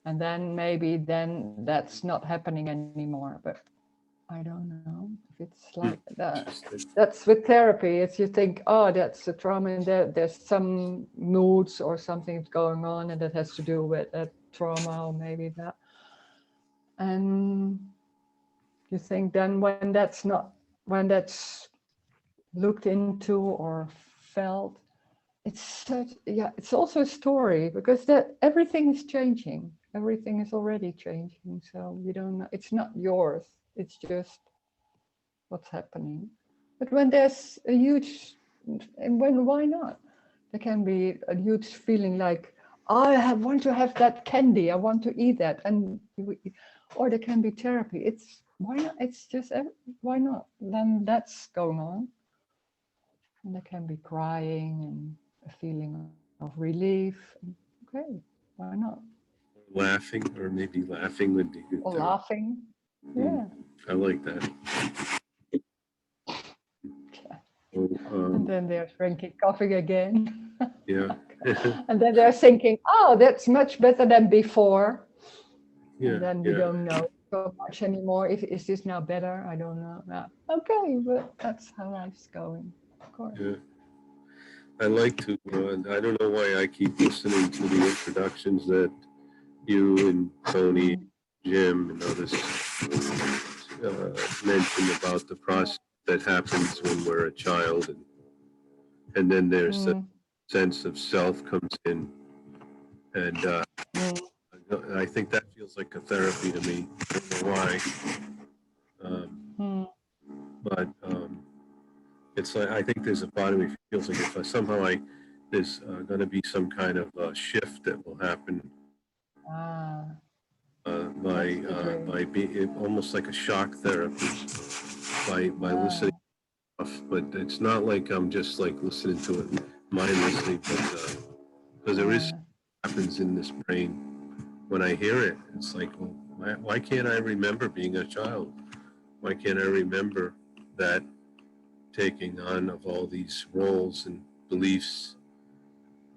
And then maybe then that's not happening anymore. But I don't know if it's like that. That's with therapy. It's you think, oh, that's a trauma and there's some moods or something going on and that has to do with that trauma or maybe that. And you think then when that's looked into or felt, it's such, yeah, it's also a story because that everything is changing. Everything is already changing. So you don't know, it's not yours. It's just what's happening. But when there's a huge, and why not? There can be a huge feeling like, want to have that candy. I want to eat that. Or there can be therapy. It's, why not? It's just, why not? Then that's going on. And there can be crying and a feeling of relief. Okay, why not? Laughing, or maybe laughing would be good. Or laughing. Yeah. I like that. And then they're drinking coffee again. Yeah. And then they're thinking, oh, that's much better than before. Yeah. And then we Yeah. don't know so much anymore. Is this now better? I don't know. Yeah. Okay, but that's how life's going, of course. Yeah. I like to, I don't know why I keep listening to the introductions that you and Tony, Jim, and others mentioned about the process that happens when we're a child. And then there's a sense of self comes in. And I think that feels like a therapy to me. I don't know why. But it's like, I think there's a part of me feels like if somehow there's going to be some kind of shift that will happen by being almost like a shock therapy by listening. But it's not like I'm just like listening to it mindlessly, but because there is happens in this brain when I hear it. It's like, well, why can't I remember being a child? Why can't I remember that taking on of all these roles and beliefs?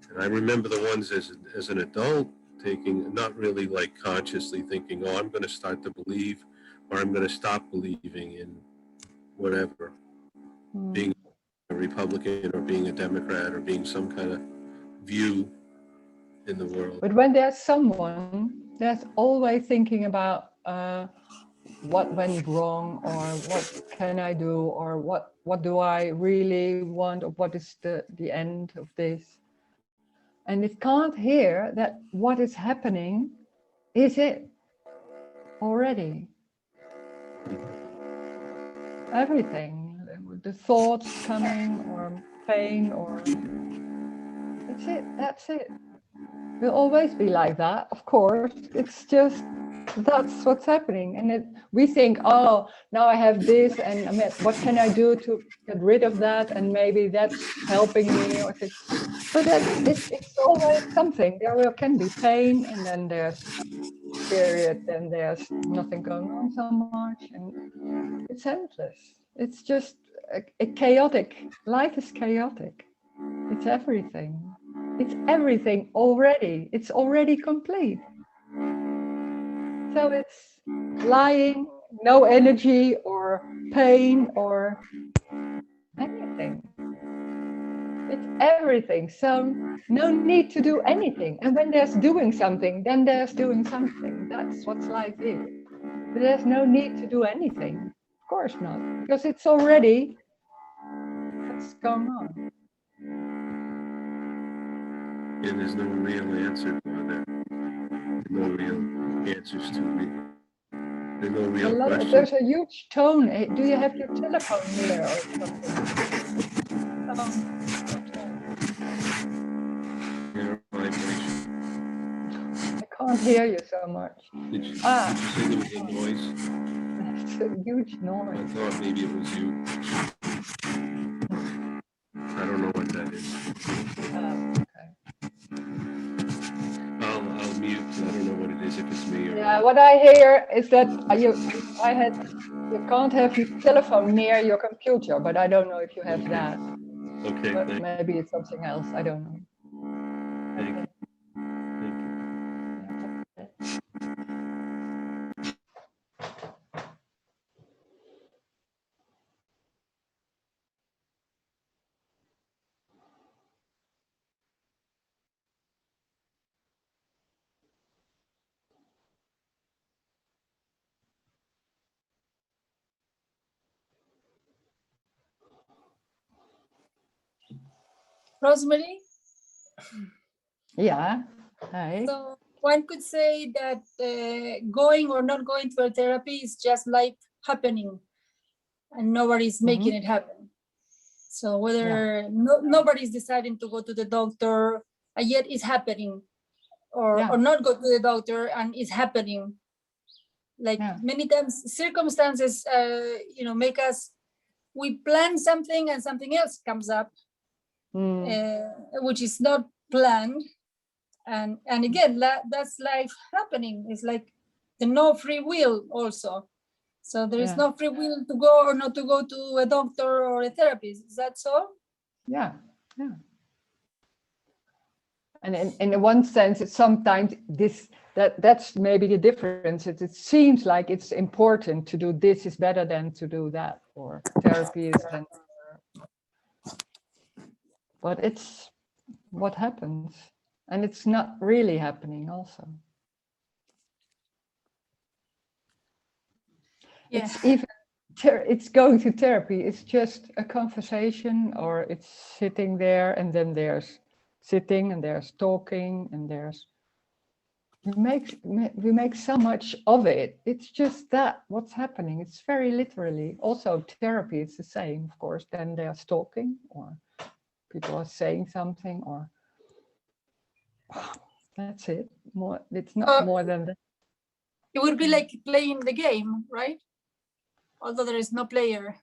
And I remember the ones as an adult taking, not really like consciously thinking, oh, I'm going to start to believe, or I'm going to stop believing in whatever, being a Republican or being a Democrat or being some kind of view in the world. But when there's someone that's always thinking about what went wrong, or what can I do, or what do I really want, or what is the end of this, and it can't hear that what is happening is it already. Everything, the thoughts coming, or pain, or that's it. Will always be like that, of course. It's just that's what's happening. And we think, oh, now I have this, and I mean, what can I do to get rid of that? And maybe that's helping me or things. But it's always something. Can be pain, and then there's period, then there's nothing going on so much, and it's endless. It's just a chaotic. Life is chaotic. It's everything. It's everything already. It's already complete. So it's lying, no energy or pain or anything. It's everything. So no need to do anything. And when there's doing something, then there's doing something. That's what life is. But there's no need to do anything. Of course not. Because it's already what's going on. And there's no real answer for that. No real answers to me. There's no real question. There's a huge tone. Do you have your telephone near or something? I can't hear you so much. Did you say there was a noise? It's a huge I noise. thought maybe it was you. I don't know what that is. Okay. I'll mute. I don't know what it is, if it's me or Yeah, what I hear is that you can't have your telephone near your computer, but I don't know if you have that. Okay, But thank maybe it's something else. I don't know. you. Okay. Thank you. Rosemary, Yeah. Hi. so one could say that going or not going to a therapy is just life happening, and nobody's making it happen. So whether nobody's deciding to go to the doctor, and yet it's happening, or not go to the doctor and it's happening. Like many times, circumstances, make us, we plan something and something else comes up, which is not planned. And again, that's life happening. It's like the no free will also. So there is no free will to go or not to go to a doctor or a therapist. Is that so? Yeah. And in one sense, it's sometimes that's maybe the difference. It seems like it's important to do this is better than to do that, or therapy is then. But it's what happens, and it's not really happening also. Yeah. It's going to therapy. It's just a conversation, or it's sitting there, and then there's sitting, and there's talking, and there's we make so much of it. It's just that what's happening. It's very literally. Also, therapy is the same, of course. Then there's talking, or people are saying something, or that's it. More. It's not more than that. It would be like playing the game, right? Although there is no player.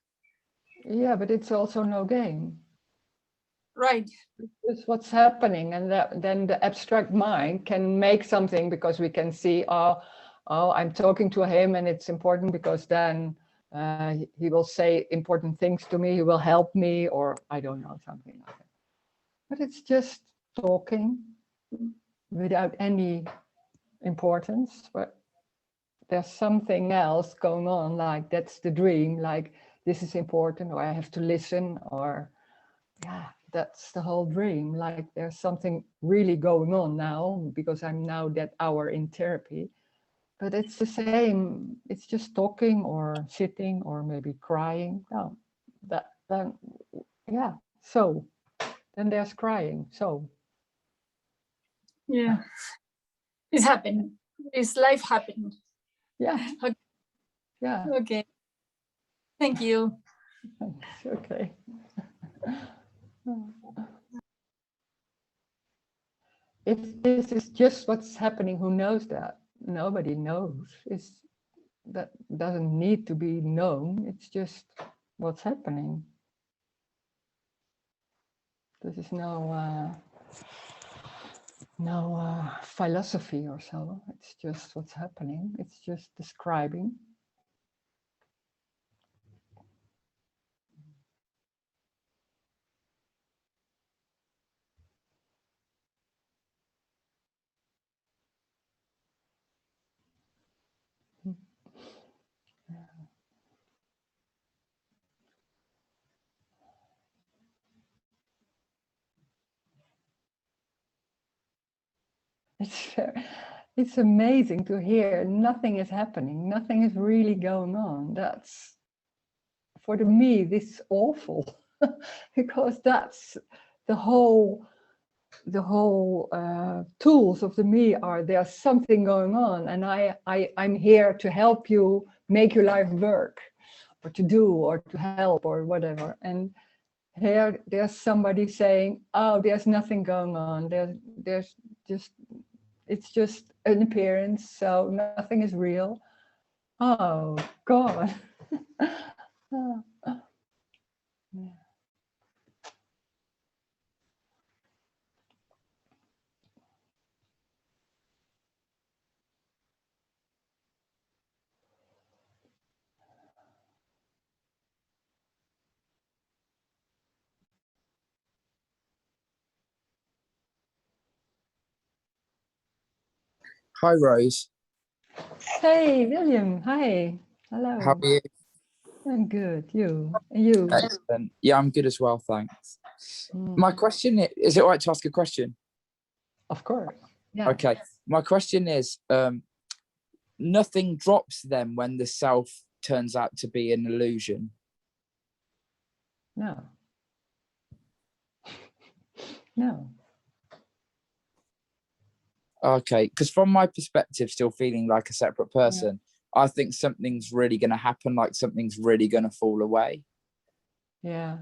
Yeah, but it's also no game. Right. It's what's happening, and then the abstract mind can make something because we can see, oh, I'm talking to him, and it's important because then he will say important things to me. He will help me, or I don't know, something like that. But it's just talking without any importance. But there's something else going on, like that's the dream, like this is important, or I have to listen, or that's the whole dream. Like there's something really going on now because I'm now that hour in therapy. But it's the same. It's just talking or sitting or maybe crying. No, So then there's crying. So yeah, it's happening. It's life happening. Yeah. Okay. Yeah. Okay. Thank you. Thanks. Okay. If this is just what's happening, who knows that? nobody knows. That doesn't need to be known. It's just what's happening. This is no philosophy or so. It's just what's happening. It's just describing. It's amazing to hear nothing is happening, nothing is really going on. That's, for me, this is awful because that's the whole tools of the me are there's something going on, and I'm here to help you make your life work, or to do, or to help, or whatever. And here there's somebody saying, oh, there's nothing going on, there's just, it's just an appearance, so nothing is real. Oh God. Oh, yeah. Hi, Rose. Hey, William. Hi. Hello. How are you? I'm good. You? Excellent. Yeah, I'm good as well, thanks. Mm, My question is it all right to ask a question? of course. Yeah. Okay. My question is, nothing drops then when the self turns out to be an illusion. No. No. Okay, because from my perspective, still feeling like a separate person, I think something's really going to happen, like something's really going to fall away. Yeah.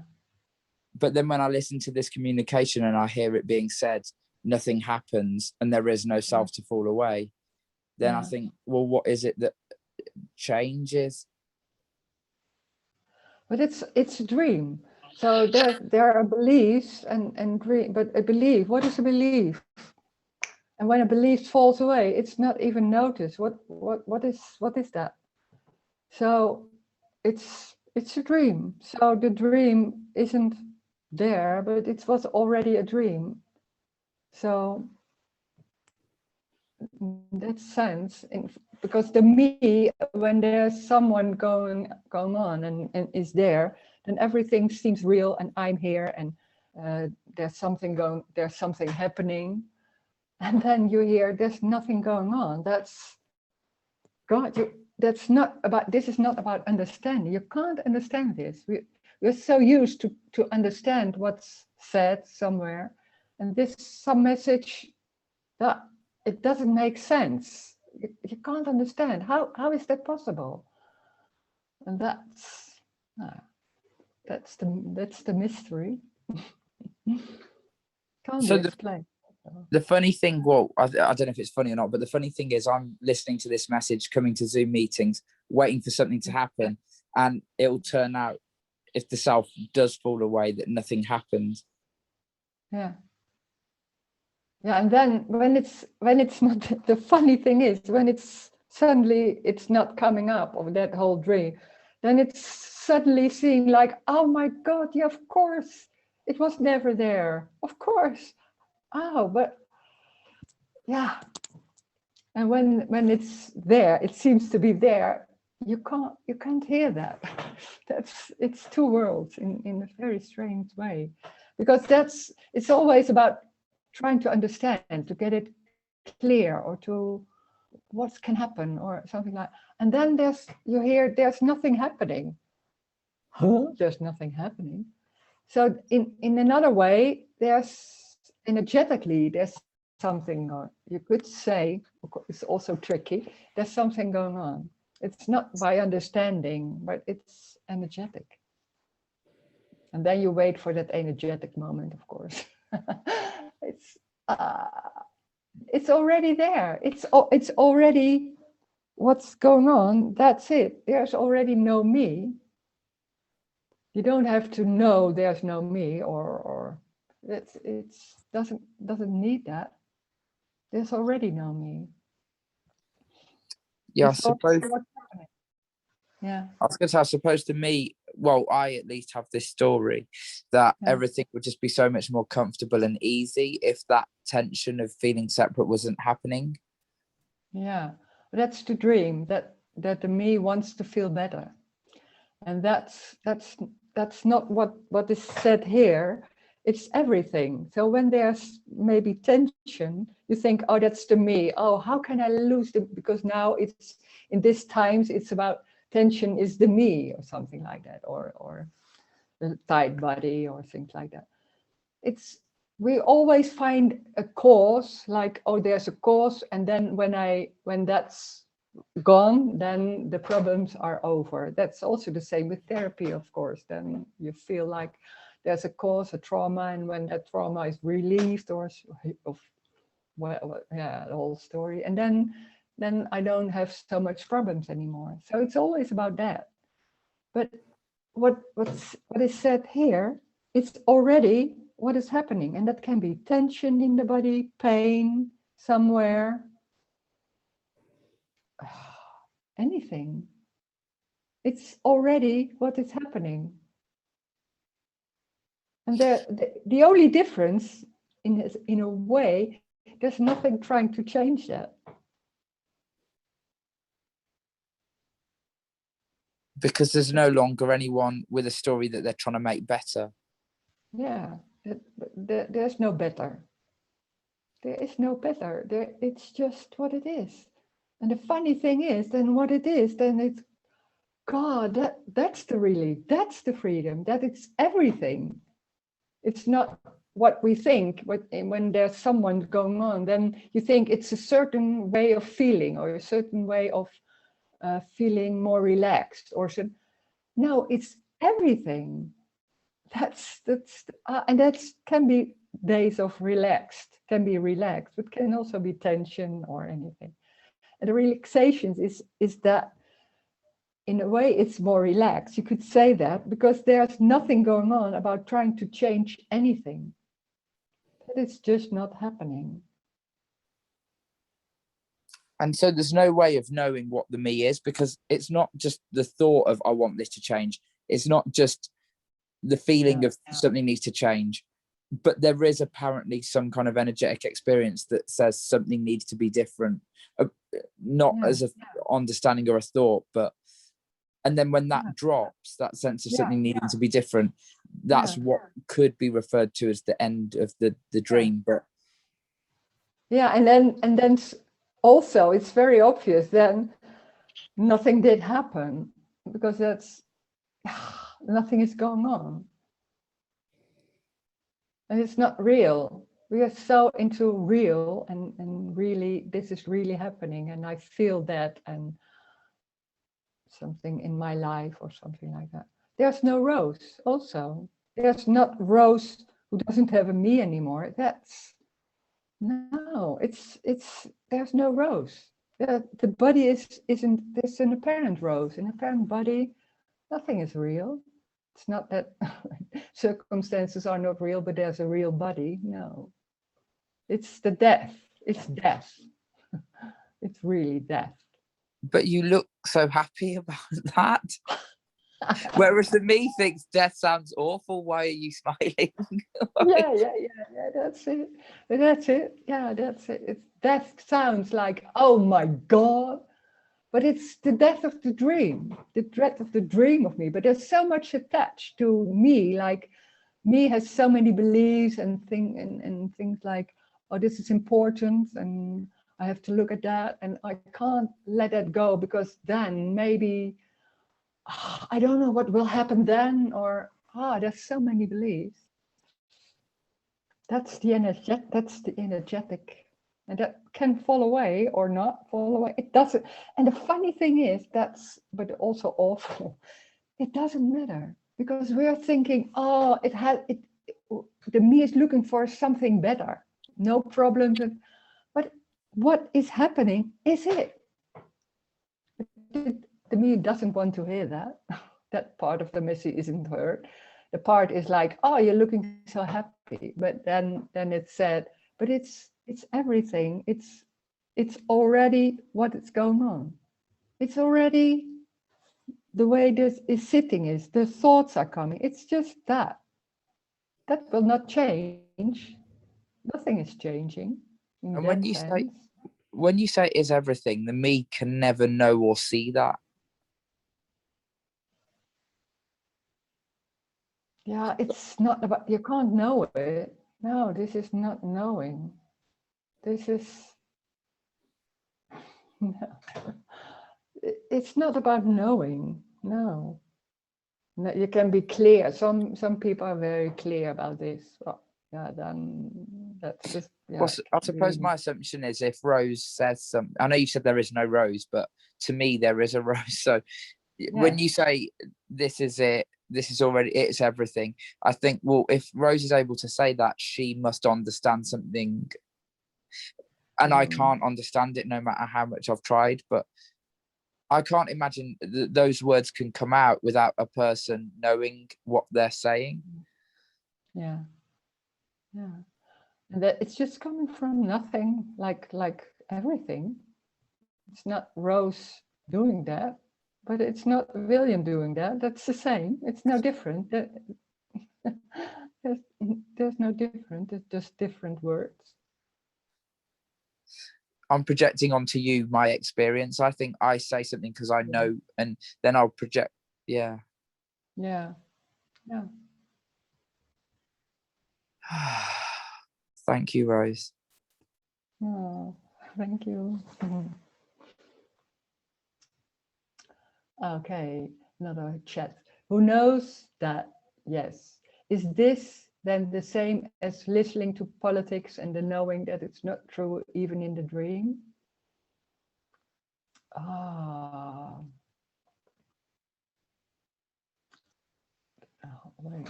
But then when I listen to this communication and I hear it being said, nothing happens and there is no self to fall away, then I think, well, what is it that changes? But it's a dream. So there are beliefs and dream, but a belief, what is a belief? And when a belief falls away, it's not even noticed. What is that? So it's a dream. So the dream isn't there, but it was already a dream. So in that sense, because the me, when there's someone going on and is there, then everything seems real, and I'm here, and there's something happening, and then you hear there's nothing going on. That's God. This is not about understanding. You can't understand this. We're so used to understand what's said somewhere, and this some message that it doesn't make sense. You can't understand. How is that possible? And that's the mystery. Can't So be explained. the funny thing, well, I don't know if it's funny or not, but the funny thing is I'm listening to this message, coming to Zoom meetings, waiting for something to happen, and it'll turn out, if the self does fall away, that nothing happens. Yeah. Yeah, and then when it's not, the funny thing is when it's suddenly it's not coming up, of that whole dream, then it's suddenly seeing like, oh my God, yeah, of course, it was never there. Of course. Oh, but yeah. And when it's there, it seems to be there. You can't hear that. It's two worlds in a very strange way, because it's always about trying to understand, to get it clear, or to what can happen or something like. And then you hear there's nothing happening. Huh? There's nothing happening. So in another way, there's energetically there's something, or you could say, it's also tricky, there's something going on. It's not by understanding, but it's energetic. And then you wait for that energetic moment, of course. It's It's already there. It's already what's going on. That's it. There's already no me. You don't have to know there's no me, or it's doesn't need that. There's already no me. Yeah, I It's already suppose. what's happening. Yeah. I was going to say, I suppose to me, well, I at least have this story that Yeah. everything would just be so much more comfortable and easy if that tension of feeling separate wasn't happening. Yeah, that's the dream, that the me wants to feel better, and that's not what is said here. It's everything. So when there's maybe tension, you think, oh, that's the me. Oh, how can I lose the, because now it's in these times it's about tension is the me, or something like that, or the tight body, or things like that. It's, we always find a cause, like, oh, there's a cause, and then when that's gone, then the problems are over. That's also the same with therapy, of course. Then you feel like there's a cause, a trauma, and when that trauma is relieved, or of, well, yeah, the whole story, and then I don't have so much problems anymore. So it's always about that. But what is said here, it's already what is happening, and that can be tension in the body, pain somewhere, anything. It's already what is happening. And the only difference in a way, there's nothing trying to change that. Because there's no longer anyone with a story that they're trying to make better. Yeah, there's no better. There is no better. It's just what it is. And the funny thing is, then what it is, then it's God, that's the freedom, that it's everything. It's not what we think, when there's someone going on, then you think it's a certain way of feeling, or a certain way of feeling more relaxed, or so. No, it's everything. And that can be days of relaxed, but can also be tension or anything. And the relaxations is that, in a way, it's more relaxed. You could say that because there's nothing going on about trying to change anything. That is just not happening. And so there's no way of knowing what the me is, because it's not just the thought of, I want this to change. It's not just the feeling of something needs to change, but there is apparently some kind of energetic experience that says something needs to be different, not as an understanding or a thought, but, and then when that drops, that sense of something needing to be different, that's what could be referred to as the end of the dream. But and then also it's very obvious then nothing did happen, because that's nothing is going on. And it's not real. We are so into real and really, this is really happening, and I feel that, and something in my life or something like that. There's no Rose also. There's not Rose who doesn't have a me anymore. That's, no, it's there's no Rose. The body isn't, there's an apparent Rose. In apparent body, nothing is real. It's not that circumstances are not real, but there's a real body. No, it's the death. It's death. It's really death. But you look so happy about that. Whereas the me thinks death sounds awful. Why are you smiling? Yeah. That's it. That's it. Yeah, that's it. It's, death sounds like, oh my God. But it's the death of the dream, the dread of the dream of me. But there's so much attached to me. Like, me has so many beliefs and things like, oh, this is important, and I have to look at that, and I can't let that go, because then maybe I don't know what will happen then, or there's so many beliefs. That's the energetic, and that can fall away or not fall away. It doesn't. And the funny thing is, but also awful, it doesn't matter, because we're thinking, oh, the me is looking for something better, no problems, but what is happening is it. The me doesn't want to hear that. That part of the message isn't heard. The part is like, oh, you're looking so happy. But then it's said, but it's everything. It's already what is going on. It's already the way this is sitting is, the thoughts are coming. It's just that. That will not change. Nothing is changing. And when you say is everything, the me can never know or see that. Yeah, it's not about, you can't know it. No, this is not knowing. This is, no. It's not about knowing, no. No, you can be clear. Some people are very clear about this. Well, yeah, then that's just, yeah. Well, I suppose really. my assumption is if Rose says something, I know you said there is no Rose, but to me there is a Rose. So when you say this is it, this is already, it's everything, I think, well, if Rose is able to say that, she must understand something. And I can't understand it no matter how much I've tried, but I can't imagine those words can come out without a person knowing what they're saying. Yeah. And that it's just coming from nothing, like everything. It's not Rose doing that, but it's not William doing that. That's the same. It's no different. There's no different. It's just different words. I'm projecting onto you my experience. I think I say something because I know, and then I'll project. Yeah. Thank you, Rose. Oh, thank you. Okay, another chat. Who knows that? Yes. Is this then the same as listening to politics and the knowing that it's not true even in the dream? Ah. Oh, wait.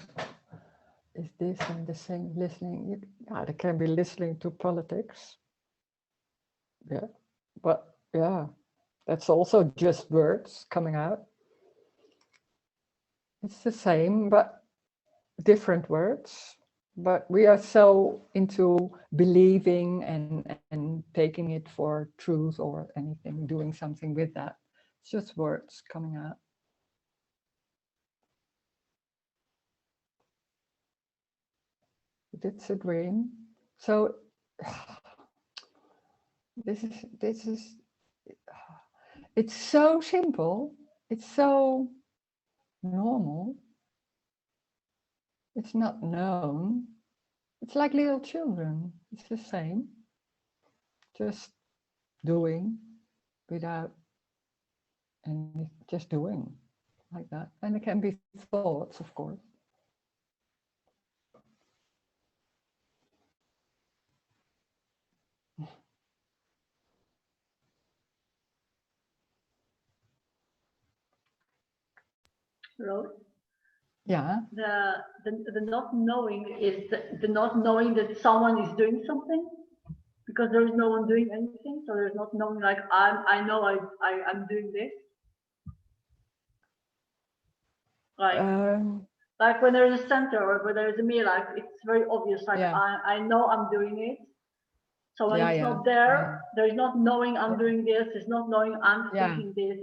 Is this then the same listening? Yeah, they can be listening to politics. Yeah, but yeah, that's also just words coming out. It's the same, but different words. But we are so into believing and taking it for truth or anything, doing something with that. It's just words coming out. But it's a dream. So this is it's so simple. It's so normal. It's not known. It's like little children. It's the same. Just doing without and just doing like that. And it can be thoughts, of course. Rose? Yeah. The not knowing is the not knowing that someone is doing something, because there is no one doing anything. So there's not knowing like I know I'm doing this. Like when there is a center or when there is a me, like it's very obvious. Like I know I'm doing it. So when it's not there, there is not knowing I'm doing this. It's not knowing I'm thinking this.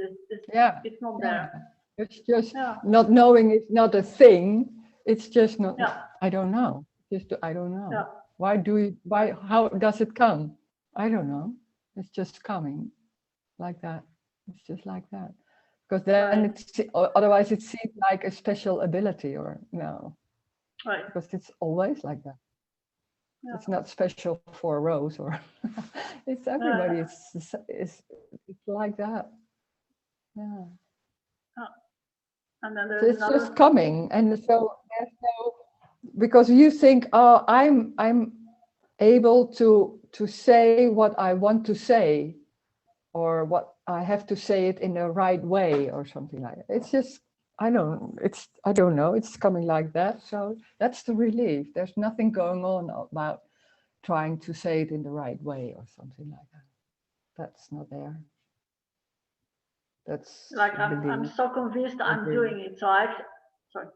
It's not there. It's just not knowing. It's not a thing. It's just not. I don't know. Just I don't know. Why? How does it come? I don't know. It's just coming, like that. It's just like that. Because then it's otherwise it seems like a special ability or no. Right. Because it's always like that. It's not special for Rose or it's everybody. It's like that. Yeah. And then so it's just coming, and so there's no, because you think, oh, I'm able to say what I want to say, or what I have to say it in the right way, or something like that. It's just I don't know. It's coming like that. So that's the relief. There's nothing going on about trying to say it in the right way or something like that. that's not there. That's Like I'm belief. so convinced I'm Agree. doing it. So sorry.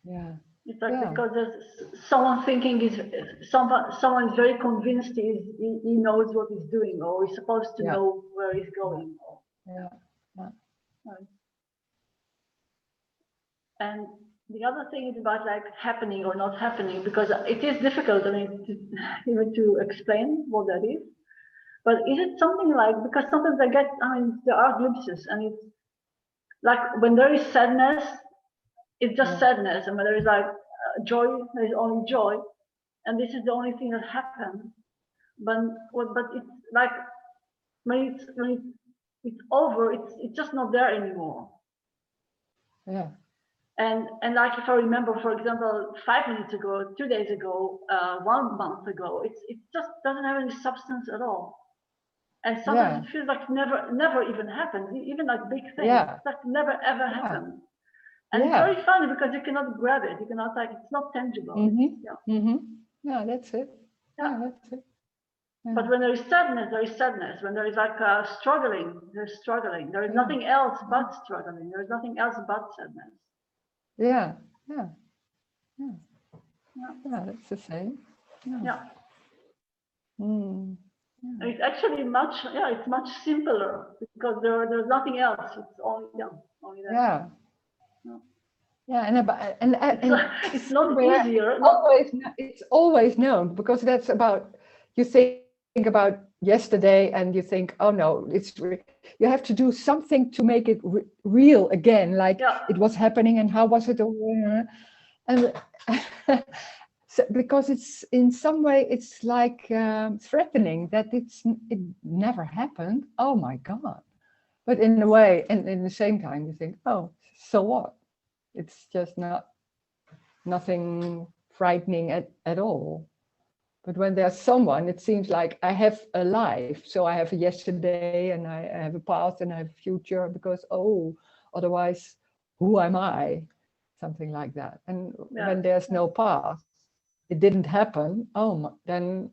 Yeah. It's like Yeah. because there's someone thinking someone is very convinced he knows what he's doing, or he's supposed to Yeah. know where he's going. Yeah. Yeah. Right. And the other thing is about like happening or not happening, because it is difficult, I mean, even to explain what that is. But is it something like, because sometimes there are glimpses, and it's like when there is sadness, it's just sadness, and when there is like joy, there is only joy, and this is the only thing that happens. But it's like when it's over, it's just not there anymore. Yeah. And like if I remember, for example, 5 minutes ago, 2 days ago, 1 month ago, it just doesn't have any substance at all. And sometimes it feels like never even happened. Even like big things, that never ever happened. And it's very funny because you cannot grab it. You cannot it's not tangible. Yeah, that's it. Yeah, that's it. Yeah. But when there is sadness, there is sadness. When there is like struggling, there's struggling. There is nothing else but struggling. There is nothing else but sadness. Yeah. That's the same. Yeah. Mm. It's actually it's much simpler because there's nothing else. It's only that. It's not easier. It's always known, because that's about, you think about yesterday and you think, oh no, you have to do something to make it real again, like it was happening and how was it, and so, because it's in some way it's like threatening that it never happened. Oh my God! But in a way, and in the same time, you think, oh, so what? It's just nothing frightening at all. But when there's someone, it seems like I have a life. So I have a yesterday, and I have a past, and I have a future, because otherwise, who am I? Something like that. And when there's no past, it didn't happen. Then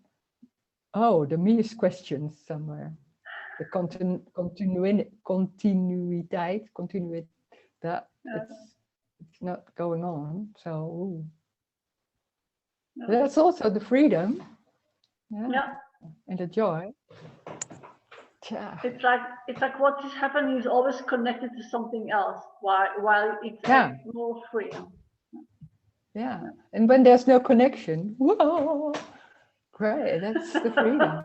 the me is questioned somewhere. The continuity, that it's not going on. So that's also the freedom, and the joy. It's like what is happening is always connected to something else, while it's more free. Yeah, and when there's no connection, whoa, great, that's the freedom.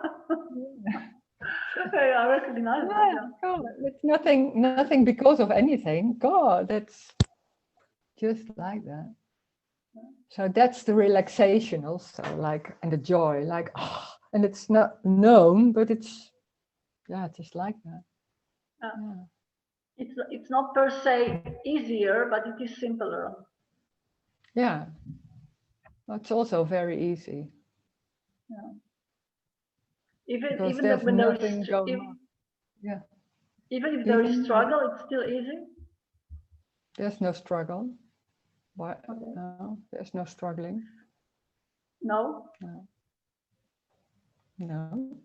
Okay, I recognize that. God, it's nothing because of anything. God, that's just like that. So that's the relaxation also, like, and the joy, like, and it's not known, but it's just like that. It's not per se easier, but it is simpler. Yeah, it's also very easy. Yeah. Even when there nothing is going on. Yeah. Even if there is struggle, it's still easy. There's no struggle. What? Okay. No, there's no struggling. No. No. No.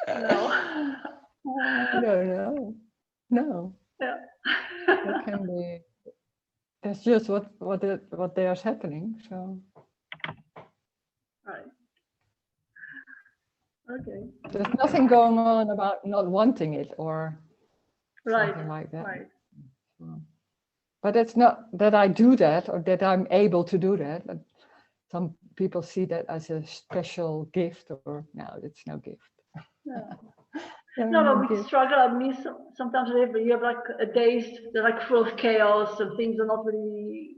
No. No. No. Yeah. It can be. That's just what there's happening. So. Right. Okay. There's nothing going on about not wanting it or something like that. Right. But it's not that I do that or that I'm able to do that. Some people see that as a special gift, or no, it's no gift. Yeah. No, but with struggle, I mean, sometimes you have like days that are like full of chaos and things are not really,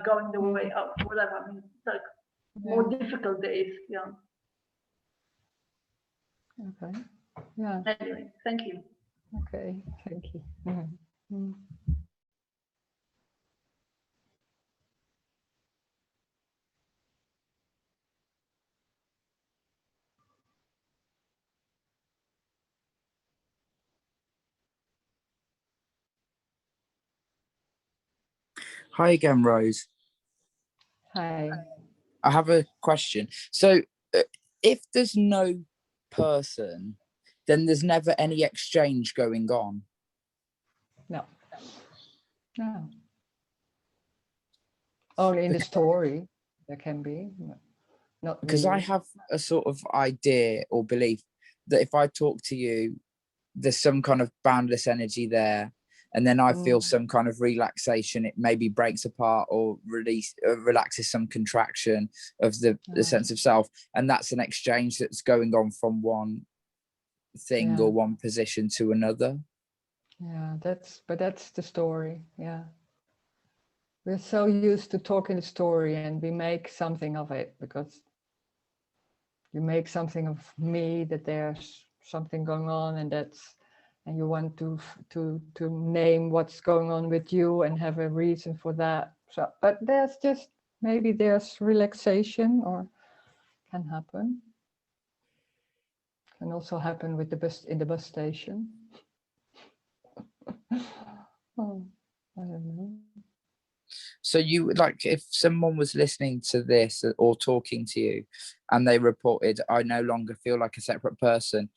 going the way up, whatever. I mean, it's like more difficult days. Yeah. Okay. Yeah. Anyway, thank you. Okay, thank you. Mm-hmm. Hi again, Rose. Hi. I have a question. So if there's no person, then there's never any exchange going on. No. Only in the story there can be, but not Because I really. have a sort of idea or belief that if I talk to you, there's some kind of boundless energy there, and then I feel some kind of relaxation. It maybe breaks apart or relaxes some contraction of the sense of self, and that's an exchange that's going on from one thing or one position to another. Yeah, that's the story. Yeah, we're so used to talking the story, and we make something of it, because you make something of me, that there's something going on, and you want to name what's going on with you and have a reason for that. So, but maybe there's relaxation, or can happen. Can also happen with the bus, in the bus station. Oh, I don't know. So you, like, if someone was listening to this or talking to you and they reported, I no longer feel like a separate person,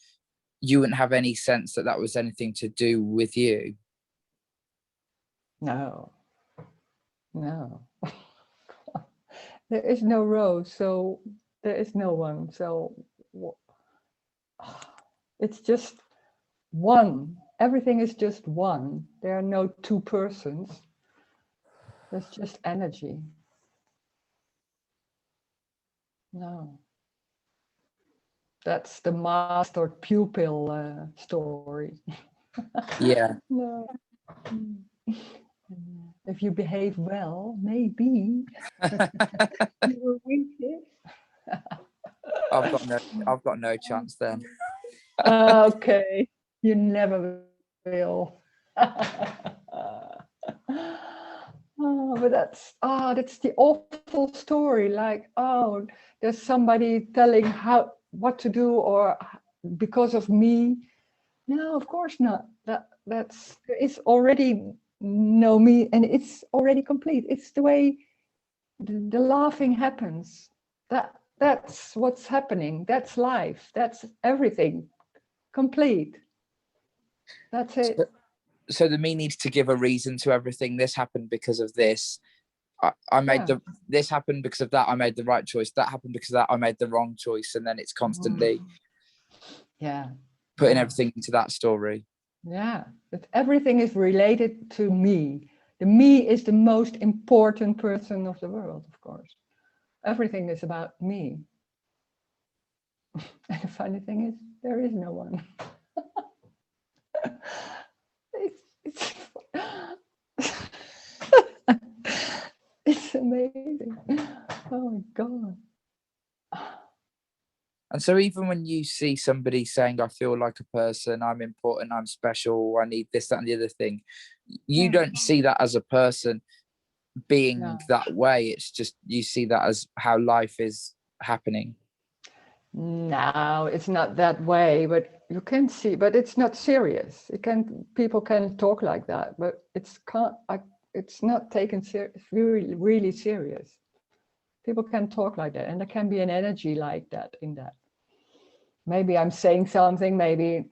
you wouldn't have any sense that that was anything to do with you? No. There is no Rose, so there is no one. So it's just one. Everything is just one. There are no two persons. There's just energy. No. That's the master pupil story. Yeah. No. If you behave well, maybe you will reach it. I've got no chance then. Okay, you never will. But that's the awful story. Like, there's somebody telling what to do, or because of me. No, of course not. It's already no me, and it's already complete. It's the way the laughing happens. That's what's happening. That's life. That's everything. Complete. That's it. So the me needs to give a reason to everything. This happened because of this. I made this happened because of that. I made the right choice. That happened because of that. I made the wrong choice. And then it's constantly putting everything into that story. Yeah, but everything is related to me. The me is the most important person of the world, of course. Everything is about me. And the funny thing is, there is no one. It's amazing. Oh my God. And so even when you see somebody saying, I feel like a person, I'm important, I'm special, I need this, that, and the other thing, you don't see that as a person being that way. It's just, you see that as how life is happening. No, it's not that way, but you can see, but it's not serious. People can talk like that, but it's not taken really, really serious. People can talk like that, and there can be an energy like that in that. Maybe I'm saying something, maybe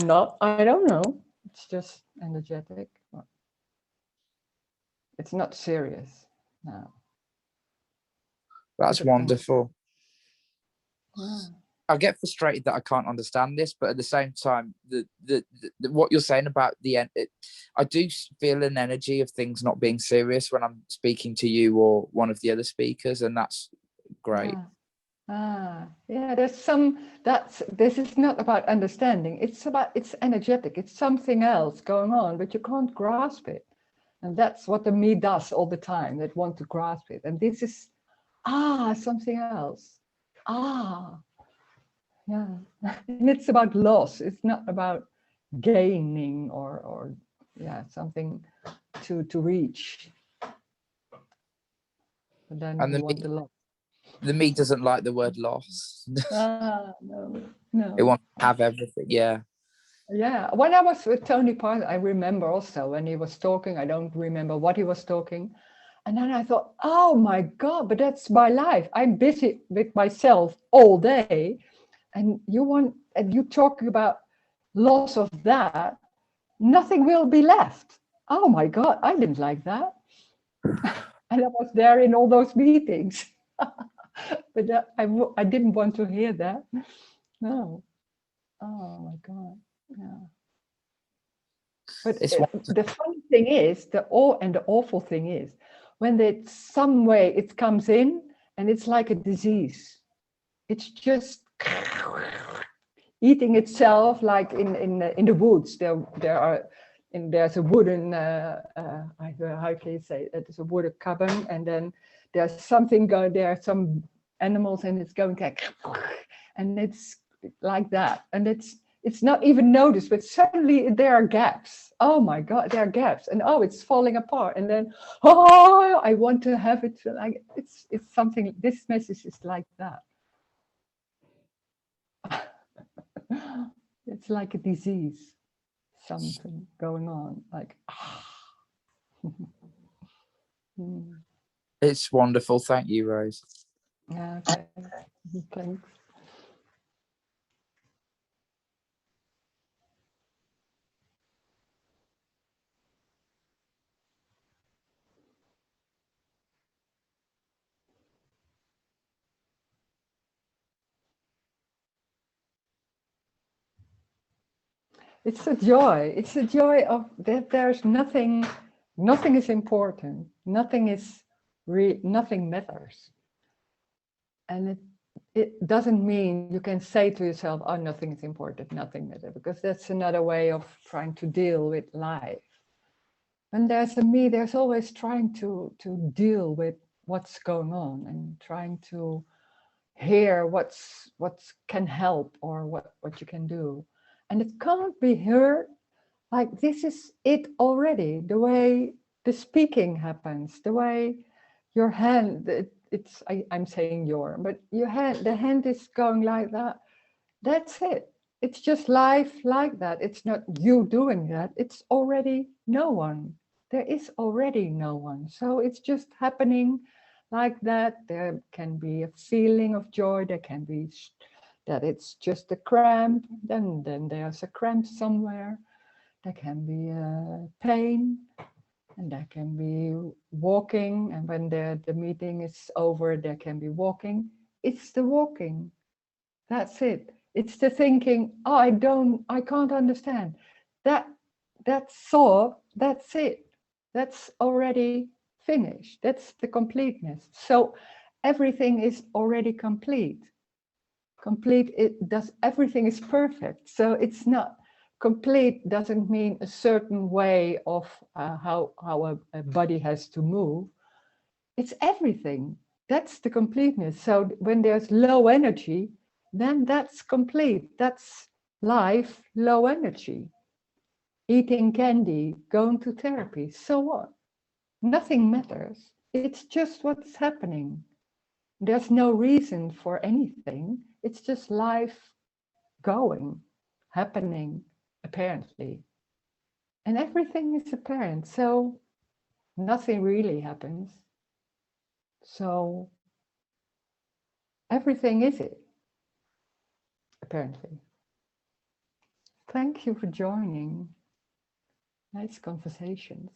not, I don't know. It's just energetic. It's not serious. No. That's wonderful. I get frustrated that I can't understand this, but at the same time, the what you're saying about the end, I do feel an energy of things not being serious when I'm speaking to you or one of the other speakers, and that's great. This is not about understanding. It's energetic. It's something else going on, but you can't grasp it. And that's what the me does all the time. They want to grasp it. And this is, something else. Yeah. And it's about loss. It's not about gaining or something to reach. But then and you want the loss. The me doesn't like the word loss. No. It wants to have everything. Yeah. Yeah. When I was with Tony Park, I remember also when he was talking, I don't remember what he was talking. And then I thought, oh my God, but that's my life. I'm busy with myself all day. and you talk about loss of that, nothing will be left. Oh my God, I didn't like that. And I was there in all those meetings. But I didn't want to hear that. No. Oh my God. Yeah. But the funny thing is, the awful thing is, when it's some way it comes in and it's like a disease. It's just eating itself, like in the woods. There's a wooden how can you say it? There's a wooden cabin, and then there's something going there, some animals, and it's going like, and it's like that, and it's not even noticed, but suddenly there are gaps. Oh my God, there are gaps, and oh, it's falling apart, and then oh, I want to have it like it's something. This message is like that. It's like a disease, something going on, like. It's wonderful. Thank you, Rose. Yeah, okay. Thanks. It's a joy. It's a joy of that there's nothing is important. Nothing matters. And it doesn't mean you can say to yourself, oh, nothing is important, nothing matters, because that's another way of trying to deal with life. When there's a me, there's always trying to deal with what's going on and trying to hear what can help or what you can do. And it can't be heard like this is it already, the way the speaking happens, the way your hand, I'm saying but your hand, the hand is going like that. That's it. It's just life like that. It's not you doing that. It's already no one. There is already no one. So it's just happening like that. There can be a feeling of joy. There can be that it's just a cramp. Then there's a cramp somewhere. There can be pain, and there can be walking. And when the meeting is over, there can be walking. It's the walking. That's it. It's the thinking, oh, I can't understand. That thought, that's it. That's already finished. That's the completeness. So everything is already complete. Everything is perfect. So it's not complete, doesn't mean a certain way of how a body has to move. It's everything. That's the completeness. So when there's low energy, then that's complete. That's life, low energy. Eating candy, going to therapy, so what? Nothing matters. It's just what's happening. There's no reason for anything. It's just life going, happening, apparently. And everything is apparent, so nothing really happens. So everything is it, apparently. Thank you for joining. Nice conversations.